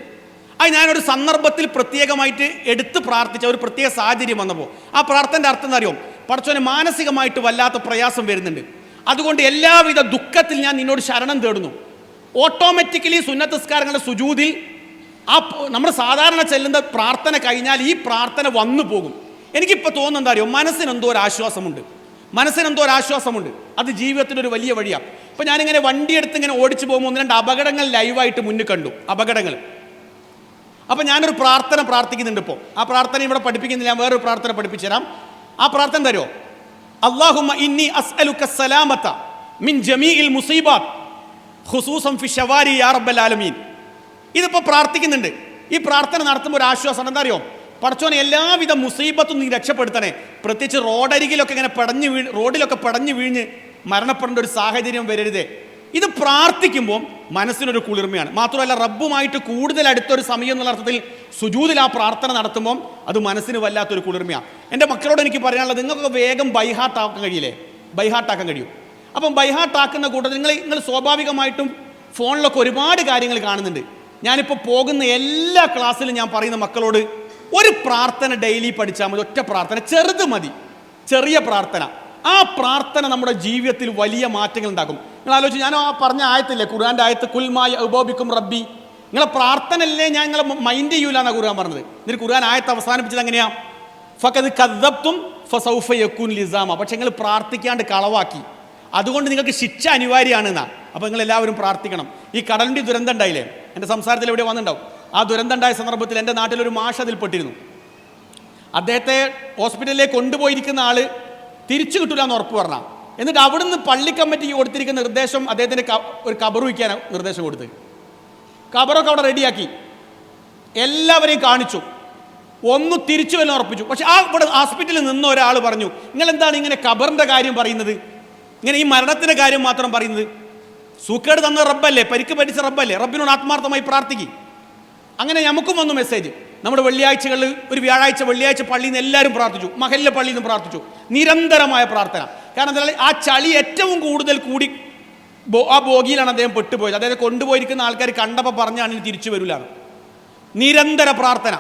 അത് ഞാനൊരു സന്ദർഭത്തിൽ പ്രത്യേകമായിട്ട് എടുത്ത് പ്രാർത്ഥിച്ച ഒരു പ്രത്യേക സാഹചര്യം വന്നപ്പോൾ ആ പ്രാർത്ഥനയുടെ അർത്ഥം എന്താ അറിയോ? പടച്ചോനെ, മാനസികമായിട്ട് വല്ലാത്ത പ്രയാസം വരുന്നുണ്ട്, അതുകൊണ്ട് എല്ലാവിധ ദുഃഖത്തിൽ ഞാൻ നിന്നോട് ശരണം തേടുന്നു. ഓട്ടോമാറ്റിക്കലി സുന്നത്ത് നിസ്കാരങ്ങളുടെ സുജൂദിൽ നമ്മൾ സാധാരണ ചെല്ലുന്ന പ്രാർത്ഥന കഴിഞ്ഞാൽ ഈ പ്രാർത്ഥന വന്നു പോകും. എനിക്കിപ്പോൾ തോന്നുന്നത് എന്താ അറിയോ? മനസ്സിനെന്തോ ഒരു ആശ്വാസമുണ്ട്. അത് ജീവിതത്തിൻ്റെ ഒരു വലിയ വഴിയാണ്. ഇപ്പോൾ ഞാനിങ്ങനെ വണ്ടിയെടുത്ത് ഇങ്ങനെ ഓടിച്ചു പോകുമ്പോൾ 1-2 അപകടങ്ങൾ ലൈവായിട്ട് മുന്നിൽ കണ്ടു, അപകടങ്ങൾ. അപ്പോൾ ഞാനൊരു പ്രാർത്ഥന പ്രാർത്ഥിക്കുന്നുണ്ട്. ഇപ്പോൾ ആ പ്രാർത്ഥന ഇവിടെ പഠിപ്പിക്കുന്നില്ല, ഞാൻ വേറൊരു പ്രാർത്ഥന പഠിപ്പിച്ചു തരാം. ആ പ്രാർത്ഥന തരുമോ? അല്ലാഹുമ്മ ഇന്നി അസ്അലുക സലാമത മിൻ ജമീഇൽ മുസീബാത്ത് ഖുസൂസൻ ഫി ശവാരി യാ റബ്ബൽ ആലമീൻ. ഇതിപ്പോൾ പ്രാർത്ഥിക്കുന്നുണ്ട്. ഈ പ്രാർത്ഥന നടത്തുമ്പോൾ ഒരു ആശ്വാസം എന്താ അറിയോ? പടച്ചോനെ, എല്ലാവിധ മുസീബത്തും നീ രക്ഷപ്പെടുത്തണേ. പ്രത്യേകിച്ച് റോഡരികിലൊക്കെ ഇങ്ങനെ റോഡിലൊക്കെ പടഞ്ഞു വീഞ്ഞ് മരണപ്പെടേണ്ട ഒരു സാഹചര്യം വരരുതേ. ഇത് പ്രാർത്ഥിക്കുമ്പോൾ മനസ്സിനൊരു കുളിർമയാണ്. മാത്രമല്ല, റബ്ബുമായിട്ട് കൂടുതൽ അടുത്തൊരു സമയം എന്നുള്ള അർത്ഥത്തിൽ സുജൂദിൽ ആ പ്രാർത്ഥന നടത്തുമ്പോൾ അത് മനസ്സിന് വല്ലാത്തൊരു കുളിർമയാണ്. എൻ്റെ മക്കളോട് എനിക്ക് പറയാനുള്ളത്, നിങ്ങൾക്ക് വേഗം ബൈഹാർട്ടാക്കാൻ കഴിയില്ലേ? ബൈഹാർട്ടാക്കാൻ കഴിയും. അപ്പം ബൈഹാർട്ടാക്കുന്ന കൂട്ടത്തിൽ നിങ്ങൾ സ്വാഭാവികമായിട്ടും ഫോണിലൊക്കെ ഒരുപാട് കാര്യങ്ങൾ കാണുന്നുണ്ട്. ഞാനിപ്പോൾ പോകുന്ന എല്ലാ ക്ലാസ്സിലും ഞാൻ പറയുന്ന മക്കളോട് ഒരു പ്രാർത്ഥന ഡെയിലി പഠിച്ചാൽ മതി. ഒറ്റ പ്രാർത്ഥന, ചെറുത് മതി, ചെറിയ പ്രാർത്ഥന. ആ പ്രാർത്ഥന നമ്മുടെ ജീവിതത്തിൽ വലിയ മാറ്റങ്ങൾ ഉണ്ടാക്കും. നിങ്ങൾ ആലോചിച്ച്, ഞാൻ ആ പറഞ്ഞ ആയത്തില്ലേ, ഖുർആൻ്റെ ആയത്ത്, കുൽമായ ഉബോബിക്കും റബ്ബി, നിങ്ങളെ പ്രാർത്ഥനയല്ലേ ഞാൻ നിങ്ങളെ മൈൻഡ് ചെയ്യൂല എന്നാണ് ഖുർആൻ പറഞ്ഞത്. എന്നിട്ട് ഖുർആൻ ആയത്ത് അവസാനിപ്പിച്ചത് എങ്ങനെയാ? ഫഖദ് കദ്ദബ്തും ഫസൗഫ യകൂൻ ലിസാമ. പക്ഷെ നിങ്ങൾ പ്രാർത്ഥിക്കാണ്ട് കളവാക്കി, അതുകൊണ്ട് നിങ്ങൾക്ക് ശിക്ഷ അനിവാര്യമാണ് എന്നാ. അപ്പോൾ നിങ്ങൾ എല്ലാവരും പ്രാർത്ഥിക്കണം. ഈ കടലിൻ്റെ ദുരന്തം ഉണ്ടായില്ലേ, എൻ്റെ സംസാരത്തിൽ എവിടെ വന്നിട്ടുണ്ടാവും. ആ ദുരന്തം ഉണ്ടായ സന്ദർഭത്തിൽ എൻ്റെ നാട്ടിലൊരു മാഷ് അതിൽപ്പെട്ടിരുന്നു. അദ്ദേഹത്തെ ഹോസ്പിറ്റലിലേക്ക് കൊണ്ടുപോയിരിക്കുന്ന ആൾ തിരിച്ചു കിട്ടില്ല എന്ന് ഉറപ്പ് പറഞ്ഞാൽ, എന്നിട്ട് അവിടുന്ന് പള്ളി കമ്മിറ്റിക്ക് കൊടുത്തിരിക്കുന്ന നിർദ്ദേശം അദ്ദേഹത്തിന് ഒരു കബർ വയ്ക്കാൻ നിർദ്ദേശം കൊടുത്ത്, കബറൊക്കെ അവിടെ റെഡിയാക്കി എല്ലാവരെയും കാണിച്ചു, ഒന്ന് തിരിച്ചു വല്ല ഉറപ്പിച്ചു. പക്ഷെ ആ ഇവിടെ ഹോസ്പിറ്റലിൽ നിന്ന ഒരാൾ പറഞ്ഞു, നിങ്ങൾ എന്താണ് ഇങ്ങനെ കബറിൻ്റെ കാര്യം പറയുന്നത്, ഇങ്ങനെ ഈ മരണത്തിൻ്റെ കാര്യം മാത്രം പറയുന്നത്? സൂക്കേട് തന്ന റബ്ബല്ലേ, പരിക്ക് പഠിച്ച റബ്ബല്ലേ, റബ്ബിനോട് ആത്മാർത്ഥമായി പ്രാർത്ഥിക്കും. അങ്ങനെ നമുക്കും വന്നു മെസ്സേജ്. നമ്മുടെ വെള്ളിയാഴ്ചകളിൽ ഒരു വ്യാഴാഴ്ച വെള്ളിയാഴ്ച പള്ളിയിൽ നിന്ന് എല്ലാവരും പ്രാർത്ഥിച്ചു, മഹല്ല പള്ളിയിൽ നിന്ന് പ്രാർത്ഥിച്ചു. നിരന്തരമായ പ്രാർത്ഥന. കാരണം എന്താ, ആ ചളി ഏറ്റവും കൂടുതൽ കൂടി ആ ബോഗിയിലാണ് അദ്ദേഹം പെട്ടുപോയത്. അദ്ദേഹത്തെ കൊണ്ടുപോയിരിക്കുന്ന ആൾക്കാർ കണ്ടപ്പോൾ പറഞ്ഞാണ് ഇനി തിരിച്ചു വരില്ലാണ്. നിരന്തര പ്രാർത്ഥന.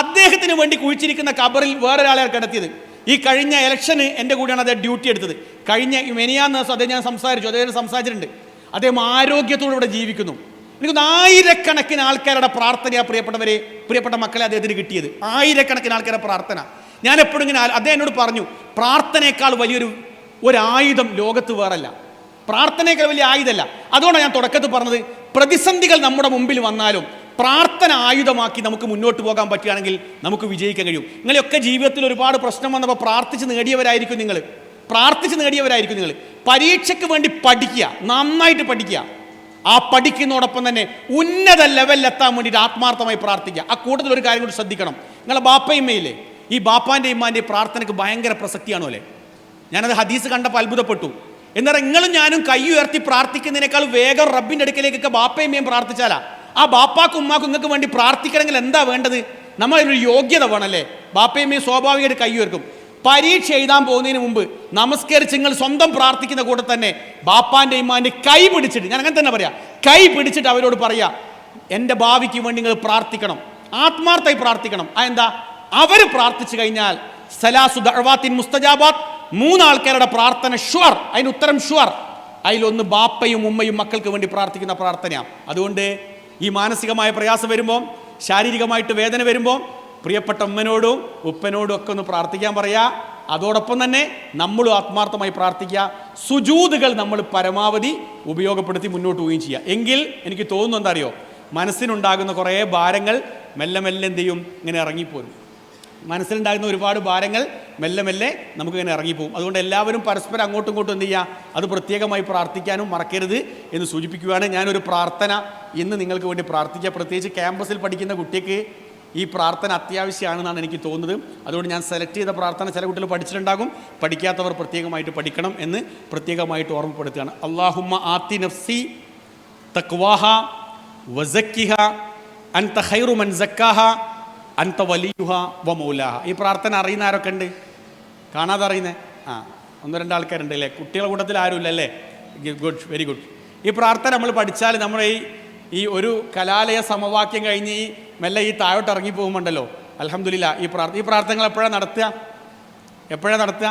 അദ്ദേഹത്തിന് വേണ്ടി കുഴിച്ചിരിക്കുന്ന കബറിൽ വേറൊരാളെ കിടത്തിയത്. ഈ കഴിഞ്ഞ ഇലക്ഷന് എൻ്റെ കൂടെയാണ് അദ്ദേഹം ഡ്യൂട്ടി എടുത്തത്. കഴിഞ്ഞ മെനിയാന്ന് ദിവസം അദ്ദേഹം ഞാൻ സംസാരിച്ചിട്ടുണ്ട്. അദ്ദേഹം ആരോഗ്യത്തോടെ ഇവിടെ ജീവിക്കുന്നു. എനിക്ക് 1000കണക്കിന് ആൾക്കാരുടെ പ്രാർത്ഥനയാണ് പ്രിയപ്പെട്ട മക്കളെ അദ്ദേഹത്തിന് കിട്ടിയത്. 1000കണക്കിന് ആൾക്കാരുടെ പ്രാർത്ഥന. ഞാൻ എപ്പോഴും ഇങ്ങനെ അദ്ദേഹം എന്നോട് പറഞ്ഞു, പ്രാർത്ഥനയേക്കാൾ ഒരു ആയുധം ലോകത്ത് വേറല്ല. പ്രാർത്ഥനയേക്കാൾ വലിയ ആയുധമല്ല. അതുകൊണ്ടാണ് ഞാൻ തുടക്കത്തിൽ പറഞ്ഞത്, പ്രതിസന്ധികൾ നമ്മുടെ മുമ്പിൽ വന്നാലും പ്രാർത്ഥന ആയുധമാക്കി നമുക്ക് മുന്നോട്ട് പോകാൻ പറ്റുകയാണെങ്കിൽ നമുക്ക് വിജയിക്കാൻ കഴിയും. നിങ്ങളെയൊക്കെ ജീവിതത്തിൽ ഒരുപാട് പ്രശ്നം വന്നപ്പോൾ പ്രാർത്ഥിച്ച് നേടിയവരായിരിക്കും നിങ്ങൾ. പരീക്ഷയ്ക്ക് വേണ്ടി പഠിക്കുക, നന്നായിട്ട് പഠിക്കുക. ആ പഠിക്കുന്നതോടൊപ്പം തന്നെ ഉന്നത ലെവലിലെത്താൻ വേണ്ടിയിട്ട് ആത്മാർത്ഥമായി പ്രാർത്ഥിക്കുക. ആ കൂടുതൽ ഒരു കാര്യം കൂടി ശ്രദ്ധിക്കണം. നിങ്ങളെ ബാപ്പയമ്മയില്ലേ, ഈ ബാപ്പാൻ്റെയും ഇമ്മാൻ്റെയും പ്രാർത്ഥനയ്ക്ക് ഭയങ്കര പ്രസക്തിയാണോ അല്ലേ? ഞാനത് ഹദീസ് കണ്ടപ്പോൾ അത്ഭുതപ്പെട്ടു. എന്നാൽ നിങ്ങളും ഞാനും കൈ ഉയർത്തി പ്രാർത്ഥിക്കുന്നതിനേക്കാൾ വേഗം റബ്ബിൻ്റെ അടുക്കലേക്കൊക്കെ ബാപ്പയമ്മയും പ്രാർത്ഥിച്ചാലാ. ആ ബാപ്പാക്കും ഉമ്മാക്കും നിങ്ങൾക്ക് വേണ്ടി പ്രാർത്ഥിക്കണമെങ്കിൽ എന്താ വേണ്ടത്? നമ്മളൊരു യോഗ്യത വേണമല്ലേ? ബാപ്പയമ്മയും സ്വാഭാവികമായിട്ട് കൈ ഉയർക്കും. പരീക്ഷ എഴുതാൻ പോകുന്നതിന് മുമ്പ് നമസ്കരിച്ച് നിങ്ങൾ സ്വന്തം പ്രാർത്ഥിക്കുന്ന കൂടെ തന്നെ ബാപ്പാൻ്റെ ഇമ്മാൻ്റെ കൈ പിടിച്ചിട്ട്, ഞാൻ അങ്ങനെ തന്നെ പറയാം, കൈ പിടിച്ചിട്ട് അവരോട് പറയാ, എൻ്റെ ഭാവിക്ക് വേണ്ടി നിങ്ങൾ പ്രാർത്ഥിക്കണം, ആത്മാർത്ഥമായി പ്രാർത്ഥിക്കണം. അതെന്താ? അവർ പ്രാർത്ഥിച്ചു കഴിഞ്ഞാൽ സലാസു ദഅവാത്തിൻ മുസ്തജാബാത്ത്, 3 ആൾക്കാരുടെ പ്രാർത്ഥന ഷുവർ, അതിന് ഉത്തരം ഷുവർ. അതിലൊന്ന് ബാപ്പയും ഉമ്മയും മക്കൾക്ക് വേണ്ടി പ്രാർത്ഥിക്കുന്ന പ്രാർത്ഥനയാണ്. അതുകൊണ്ട് ഈ മാനസികമായ പ്രയാസം വരുമ്പോൾ, ശാരീരികമായിട്ട് വേദന വരുമ്പോൾ പ്രിയപ്പെട്ട ഉമ്മനോടും ഉപ്പനോടും ഒക്കെ ഒന്ന് പ്രാർത്ഥിക്കാൻ പറയാ. അതോടൊപ്പം തന്നെ നമ്മളും ആത്മാർത്ഥമായി പ്രാർത്ഥിക്കുക. സുജൂദുകൾ നമ്മൾ പരമാവധി ഉപയോഗപ്പെടുത്തി മുന്നോട്ട് പോവുകയും ചെയ്യുക. എങ്കിൽ എനിക്ക് തോന്നുന്നു എന്താ അറിയോ, മനസ്സിനുണ്ടാകുന്ന കുറേ ഭാരങ്ങൾ മെല്ലെ മെല്ലെ എന്ത് ചെയ്യും, ഇങ്ങനെ ഇറങ്ങിപ്പോരും. മനസ്സിലുണ്ടാകുന്ന ഒരുപാട് ഭാരങ്ങൾ മെല്ലെ മെല്ലെ നമുക്കിങ്ങനെ ഇറങ്ങിപ്പോകും. അതുകൊണ്ട് എല്ലാവരും പരസ്പരം അങ്ങോട്ടും ഇങ്ങോട്ടും എന്ത് ചെയ്യുക, അത് പ്രത്യേകമായി പ്രാർത്ഥിക്കാനും മറക്കരുത് എന്ന് സൂചിപ്പിക്കുകയാണ്. ഞാനൊരു പ്രാർത്ഥന ഇന്ന് നിങ്ങൾക്ക് വേണ്ടി പ്രാർത്ഥിക്കുക. പ്രത്യേകിച്ച് ക്യാമ്പസിൽ പഠിക്കുന്ന കുട്ടിക്ക് ഈ പ്രാർത്ഥന അത്യാവശ്യമാണെന്നാണ് എനിക്ക് തോന്നുന്നത്. അതുകൊണ്ട് ഞാൻ സെലക്ട് ചെയ്ത പ്രാർത്ഥന ചില കുട്ടികൾ പഠിച്ചിട്ടുണ്ടാകും, പഠിക്കാത്തവർ പ്രത്യേകമായിട്ട് പഠിക്കണം എന്ന് പ്രത്യേകമായിട്ട് ഓർമ്മപ്പെടുത്തുകയാണ്. അല്ലാഹുമ്മ ആത്തി നഫ്സി തഖ്വാഹ വസക്കിഹ അൻത ഖൈറു മൻ സക്കാഹ അൻത വലിയുഹ വ മൗലാഹ. ഈ പ്രാർത്ഥന അറിയുന്ന ആരൊക്കെ ഉണ്ട്? കാണാതെ അറിയുന്നേ 1-2 ആൾക്കാരുണ്ട് അല്ലേ? കുട്ടികളുടെ കൂട്ടത്തിൽ ആരുമില്ല അല്ലേ? Good, very good. ഈ പ്രാർത്ഥന നമ്മൾ പഠിച്ചാൽ നമ്മൾ ഈ ഒരു കലാലയ സമവാക്യം കഴിഞ്ഞ് മെല്ലെ ഈ താഴോട്ട് ഇറങ്ങി പോകുമ്പോണ്ടല്ലോ, അൽഹംദുലില്ലാ, ഈ പ്രാർത്ഥനകൾ എപ്പോഴാണ് നടത്തുക?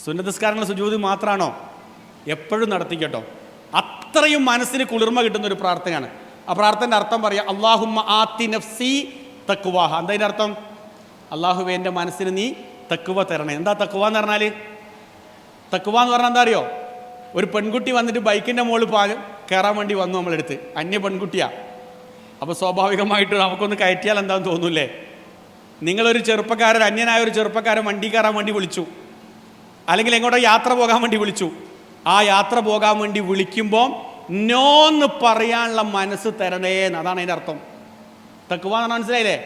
സുന്നത്ത് നിസ്കാരങ്ങൾ സുജൂദ് മാത്രമാണോ? എപ്പോഴും നടത്തിക്കട്ടോ. അത്രയും മനസ്സിന് കുളിർമ കിട്ടുന്ന ഒരു പ്രാർത്ഥനയാണ്. ആ പ്രാർത്ഥനയുടെ അർത്ഥം പറയാം, അല്ലാഹുമ്മ ആത്തി നഫ്സി തഖ്വാഹ. എന്താ അതിൻ്റെ അർത്ഥം? അള്ളാഹുവേ, എൻ്റെ മനസ്സിന് നീ തഖ്വ തരണേ. എന്താ തഖ്വ എന്ന് പറഞ്ഞാൽ? തഖ്വ എന്ന് പറഞ്ഞാൽ എന്താ അറിയോ? ഒരു പെൺകുട്ടി വന്നിട്ട് ബൈക്കിൻ്റെ മുകളിൽ കയറാൻ വേണ്ടി വന്നു നമ്മളെടുത്ത്, അന്യ പെൺകുട്ടിയാണ്. അപ്പോൾ സ്വാഭാവികമായിട്ട് നമുക്കൊന്ന് കയറ്റിയാൽ എന്താണെന്ന് തോന്നൂല്ലേ? നിങ്ങളൊരു ചെറുപ്പക്കാരൻ, അന്യനായ ഒരു ചെറുപ്പക്കാരൻ വണ്ടി കയറാൻ വേണ്ടി വിളിച്ചു, അല്ലെങ്കിൽ എങ്ങോട്ടോ യാത്ര പോകാൻ വേണ്ടി വിളിച്ചു. ആ യാത്ര പോകാൻ വേണ്ടി വിളിക്കുമ്പോൾ നോന്ന് പറയാനുള്ള മനസ്സ് തരണേന്ന്, അതാണ് അതിൻ്റെ അർത്ഥം. തഖ്വ എന്ന് മനസ്സിലായില്ലേ?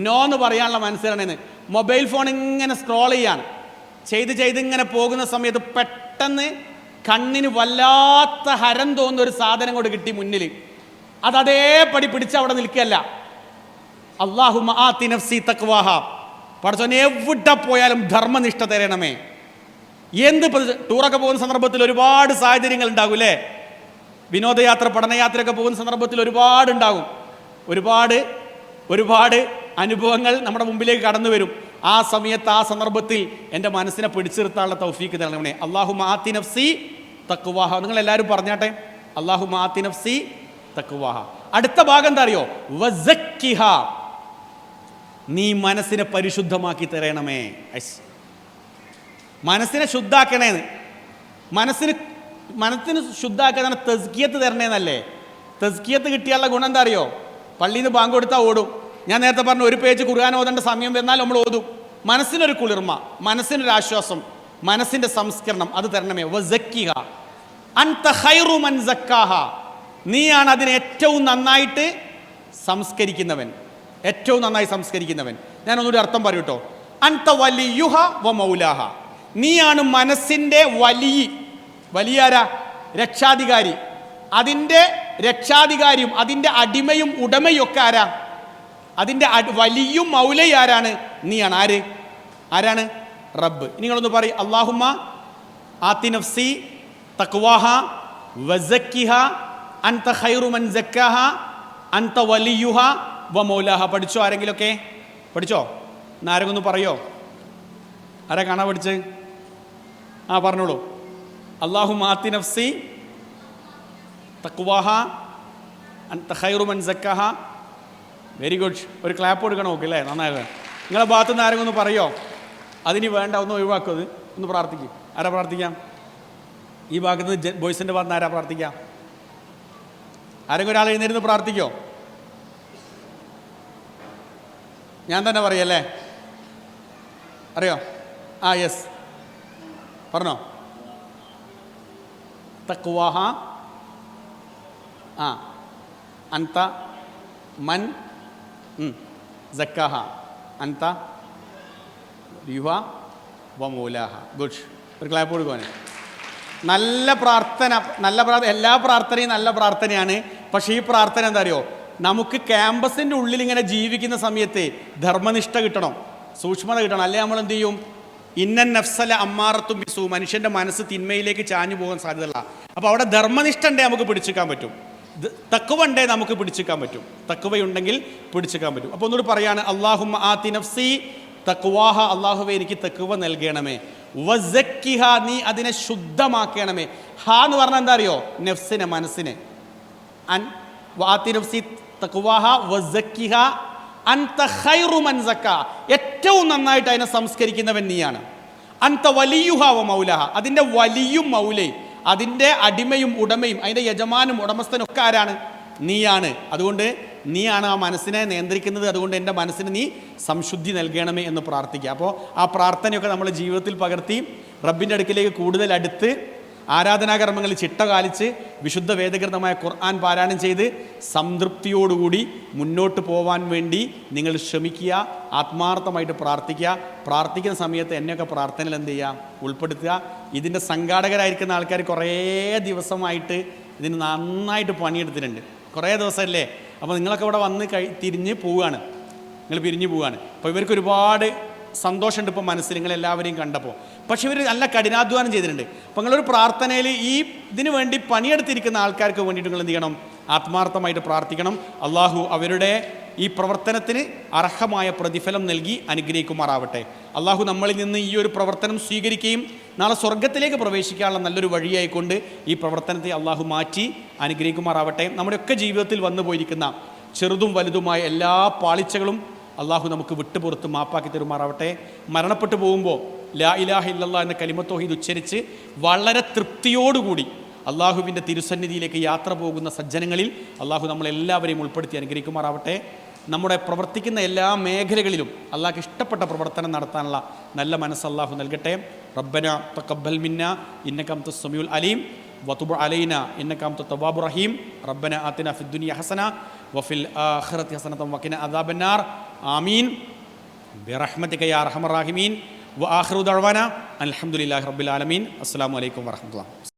നോന്ന് പറയാനുള്ള മനസ്സ് തരണേന്ന്. മൊബൈൽ ഫോൺ ഇങ്ങനെ സ്ക്രോൾ ചെയ്ത് ഇങ്ങനെ പോകുന്ന സമയത്ത് പെട്ടെന്ന് കണ്ണിന് വല്ലാത്ത ഹരം തോന്നുന്ന ഒരു സാധനം കൊണ്ട് കിട്ടി മുന്നിൽ, അതേപടി പിടിച്ച് അവിടെ നിൽക്കുകയല്ല. അല്ലാഹുമ്മ ആതി നഫ്സി തഖ്വാഹ. പടച്ചോനെ, എവിടെ പോയാലും ധർമ്മനിഷ്ഠ തരണമേ. ടൂറൊക്കെ പോകുന്ന സന്ദർഭത്തിൽ ഒരുപാട് സാഹചര്യങ്ങൾ ഉണ്ടാകും അല്ലേ? വിനോദയാത്ര, പഠനയാത്രയൊക്കെ പോകുന്ന സന്ദർഭത്തിൽ ഒരുപാടുണ്ടാകും. ഒരുപാട് അനുഭവങ്ങൾ നമ്മുടെ മുമ്പിലേക്ക് കടന്നു വരും. ആ സമയത്ത്, ആ സന്ദർഭത്തിൽ എൻ്റെ മനസ്സിനെ പിടിച്ചു നിർത്താനുള്ള തൗഫീക്ക് തരണമേ. അല്ലാഹുമ്മ ആതി നഫ്സി തഖ്വാഹ. നിങ്ങൾ എല്ലാവരും പറഞ്ഞാട്ടെ, അല്ലാഹുമ്മ ആതി നഫ്സി തഖ്വാഹ. അടുത്ത ഭാഗം എന്താ അറിയോ? വസക്കിഹ. നീ മനസ്സിനെ പരിശുദ്ധമാക്കി തരണമേ. മനസ്സിനെ ശുദ്ധാക്കണേന്ന്. മനസ്സിന് ശുദ്ധാക്കാൻ തസ്കിയത്ത് തരണേന്നല്ലേ? തസ്കിയത്ത് കിട്ടിയാലുള്ള ഗുണം എന്താ അറിയോ? പള്ളിയിൽ നിന്ന് ബാങ്ക് കൊടുത്താൽ ഓടും. ഞാൻ നേരത്തെ പറഞ്ഞു, ഒരു പേജ് ഖുർആൻ ഓതേണ്ട സമയം വന്നാൽ നമ്മൾ ഓതും. മനസ്സിനൊരു കുളിർമ, മനസ്സിനൊരു ആശ്വാസം, മനസ്സിൻ്റെ സംസ്കരണം, അത് തരണമേ. വസക്കിഹ അൻത ഖൈറു മൻ സക്കാഹ. നീയാണ് അതിനെ ഏറ്റവും നന്നായിട്ട് സംസ്കരിക്കുന്നവൻ, ഏറ്റവും നന്നായി സംസ്കരിക്കുന്നവൻ. ഞാനൊന്നുകൂടി അർത്ഥം പറയൂട്ടോ. അൻത വലിയുഹ വ മൗലാഹ. നീയാണ് മനസ്സിൻ്റെ വലിയാരാ? രക്ഷാധികാരി. അതിൻ്റെ രക്ഷാധികാരിയും അതിൻ്റെ അടിമയും ഉടമയും ഒക്കെ ആരാ? അതിൻ്റെ വലിയും മൗലയും ആരാണ്? നീയാണ്. ആരാണ്? റബ്ബ്. നിങ്ങളൊന്ന് പറയും, അല്ലാഹുമ്മ ആതി നഫ്സി തഖ്വാഹ വസക്കിഹ അൻത ഖൈറു മൻ സക്കാഹ അൻത വലിയുഹ വ മൗലാഹ. പഠിച്ചോ? ആരെങ്കിലുമൊക്കെ പഠിച്ചോ? ആരെങ്കിലും ഒന്ന് പറയോ? ആരാ കാണാൻ പഠിച്ച്? പറഞ്ഞോളൂ. അല്ലാഹുമ്മ ആതി നഫ്സി തഖ്വാഹ അൻത ഖൈറു മൻ സക്കാഹ. Very good. ഒരു ക്ലാപ്പ് കൊടുക്കണം. നോക്ക് അല്ലേ? നന്നായത്. നിങ്ങളെ ഭാഗത്തു നിന്ന് ആരെങ്കിലും ഒന്ന് പറയോ? അതിന് വേണ്ട, ഒന്ന് ഒഴിവാക്കും. അത് ഒന്ന് പ്രാർത്ഥിക്കും. ആരാ പ്രാർത്ഥിക്കാം? ഈ ഭാഗത്ത് നിന്ന് ബോയ്സിൻ്റെ ഭാഗത്ത് നിന്ന് ആരാ പ്രാർത്ഥിക്കാം? ആരെങ്കിലും ഒരാൾ എഴുന്നേരുന്ന് പ്രാർത്ഥിക്കോ? ഞാൻ തന്നെ പറയല്ലേ? അറിയോ? യെസ്, പറഞ്ഞോ. തഖ്വാഹ അൻത മൻ സക്കാഹ അൻത യുഹ വ മൗലാഹ. ഗുഡ്. ഒരു ക്ലാപ്പ് കൊടുക്കുവാന്. നല്ല പ്രാർത്ഥന. എല്ലാ പ്രാർത്ഥനയും നല്ല പ്രാർത്ഥനയാണ്. പക്ഷേ ഈ പ്രാർത്ഥന എന്താ അറിയോ? നമുക്ക് ക്യാമ്പസിൻ്റെ ഉള്ളിൽ ഇങ്ങനെ ജീവിക്കുന്ന സമയത്ത് ധർമ്മനിഷ്ഠ കിട്ടണം, സൂക്ഷ്മത കിട്ടണം. അല്ലെ നമ്മൾ എന്ത് ചെയ്യും? ഇന്നൻ നഫ്സല അമ്മാറത്തും ബിസു. മനുഷ്യൻ്റെ മനസ്സ് തിന്മയിലേക്ക് ചാഞ്ഞു പോകാൻ സാധ്യതയുള്ള. അപ്പോൾ അവിടെ ധർമ്മനിഷ്ഠ ഉണ്ടേ നമുക്ക് പിടിച്ചെടുക്കാൻ പറ്റും. തഖ്വ ഉണ്ടേ നമുക്ക് പിടിച്ചെടുക്കാൻ പറ്റും. തഖ്വയുണ്ടെങ്കിൽ പിടിച്ചെടുക്കാൻ പറ്റും. അപ്പോൾ ഒന്നുകൂടി പറയാണ്, അല്ലാഹുമ്മ ആതി നഫ്സി തഖ്വാഹ. അല്ലാഹുവേ, എനിക്ക് തഖ്വ നൽകണമേ. വസക്കിഹ. നീ അതിനെ ശുദ്ധമാക്കണമേ. എന്ന് പറഞ്ഞാൽ എന്താ അറിയോ? നഫ്സിനെ, മനസ്സിനെ. ആതി നഫ്സി തഖ്വാഹ വസക്കിഹ അൻത ഖൈറു മൻ സക്ക. ഏറ്റവും നന്നായിട്ട് അതിനെ സംസ്കരിക്കുന്നവൻ നീയാണ്. അൻത വലിയുഹ വ മൗലാഹ. അതിൻ്റെ വലിയും മൗലയും അതിൻ്റെ അടിമയും ഉടമയും അതിൻ്റെ യജമാനും ഉടമസ്ഥനും ഒക്കെ ആരാണ്? നീയാണ്. അതുകൊണ്ട് നീയാണ് ആ മനസ്സിനെ നിയന്ത്രിക്കുന്നത്. അതുകൊണ്ട് എൻ്റെ മനസ്സിന് നീ സംശുദ്ധി നൽകണമേ എന്ന് പ്രാർത്ഥിക്കുക. അപ്പോൾ ആ പ്രാർത്ഥനയൊക്കെ നമ്മൾ ജീവിതത്തിൽ പകർത്തി റബ്ബിൻ്റെ അടുക്കിലേക്ക് കൂടുതൽ അടുത്ത് ആരാധനാകർമ്മങ്ങളിൽ ചിട്ട കാലിച്ച് വിശുദ്ധ വേദഗ്രന്ഥമായ ഖുർആൻ പാരായണം ചെയ്ത് സംതൃപ്തിയോടുകൂടി മുന്നോട്ട് പോകാൻ വേണ്ടി നിങ്ങൾ ശ്രമിക്കുക. ആത്മാർത്ഥമായിട്ട് പ്രാർത്ഥിക്കുക. പ്രാർത്ഥിക്കുന്ന സമയത്ത് എന്നെയൊക്കെ പ്രാർത്ഥനയിൽ എന്ത് ചെയ്യുക? ഉൾപ്പെടുത്തുക. ഇതിൻ്റെ സംഘാടകരായിരിക്കുന്ന ആൾക്കാർ കുറേ ദിവസമായിട്ട് ഇതിന് നന്നായിട്ട് പണിയെടുത്തിട്ടുണ്ട്. കുറേ ദിവസമല്ലേ? അപ്പോൾ നിങ്ങളൊക്കെ ഇവിടെ വന്ന് തിരിഞ്ഞ് പോവുകയാണ്. നിങ്ങൾ പിരിഞ്ഞു പോവുകയാണ്. അപ്പോൾ ഇവർക്ക് ഒരുപാട് സന്തോഷമുണ്ട് ഇപ്പോൾ മനസ്സിൽ നിങ്ങളെല്ലാവരെയും കണ്ടപ്പോൾ. പക്ഷേ ഇവർ നല്ല കഠിനാധ്വാനം ചെയ്തിട്ടുണ്ട്. അപ്പോൾ നിങ്ങളൊരു പ്രാർത്ഥനയിൽ ഈ ഇതിനു വേണ്ടി പണിയെടുത്തിരിക്കുന്ന ആൾക്കാർക്ക് വേണ്ടിയിട്ട് നിങ്ങൾ എന്ത് ചെയ്യണം? ആത്മാർത്ഥമായിട്ട് പ്രാർത്ഥിക്കണം. അള്ളാഹു അവരുടെ ഈ പ്രവർത്തനത്തിന് അർഹമായ പ്രതിഫലം നൽകി അനുഗ്രഹിക്കുമാറാവട്ടെ. അള്ളാഹു നമ്മളിൽ നിന്ന് ഈ ഒരു പ്രവർത്തനം സ്വീകരിക്കുകയും നാളെ സ്വർഗത്തിലേക്ക് പ്രവേശിക്കാനുള്ള നല്ലൊരു വഴിയായിക്കൊണ്ട് ഈ പ്രവർത്തനത്തെ അള്ളാഹു മാറ്റി അനുഗ്രഹിക്കുമാറാവട്ടെ. നമ്മുടെയൊക്കെ ജീവിതത്തിൽ വന്നു പോയിരിക്കുന്ന ചെറുതും വലുതുമായ എല്ലാ പാളിച്ചകളും അള്ളാഹു നമുക്ക് വിട്ടുപുറത്ത് മാപ്പാക്കി തരുമാറാവട്ടെ. മരണപ്പെട്ടു പോകുമ്പോൾ ലാ ഇലാഹ ഇല്ലല്ലാഹ് എന്ന കലിമത്ത് തൗഹീദ് ഉച്ചരിച്ച് വളരെ തൃപ്തിയോടുകൂടി അള്ളാഹുവിൻ്റെ തിരുസന്നിധിയിലേക്ക് യാത്ര പോകുന്ന സജ്ജനങ്ങളിൽ അള്ളാഹു നമ്മളെല്ലാവരെയും ഉൾപ്പെടുത്തി അനുഗ്രഹിക്കുമാറാവട്ടെ. നമ്മുടെ പ്രവർത്തിക്കുന്ന എല്ലാ മേഖലകളിലും അള്ളാഹ്ക്ക് ഇഷ്ടപ്പെട്ട പ്രവർത്തനം നടത്താനുള്ള നല്ല മനസ്സ് അള്ളാഹു നൽകട്ടെ. റബ്ബന തഖബ്ബൽ മിന്ന ഇന്നക അൻതസ് സമീഉൽ അലീം വതുബ് അലൈന ഇന്നക അൻതത് തവ്വാബുർ റഹീം. റബ്ബന ആതിന ഫിദ് ദുനിയ ഹസന വഫിൽ ആഖിറതി ഹസനതൻ വഖിന അദാബന്നാർ. ആമീൻ ബിറഹ്മതിക യാ അർഹമർ റഹീമീൻ. വആഖിറു ദഅവാന അൽഹംദുലില്ലാഹി റബ്ബിൽ ആലമീൻ. അസ്സലാമു അലൈക്കും വറഹ്മത്തുള്ളാഹി.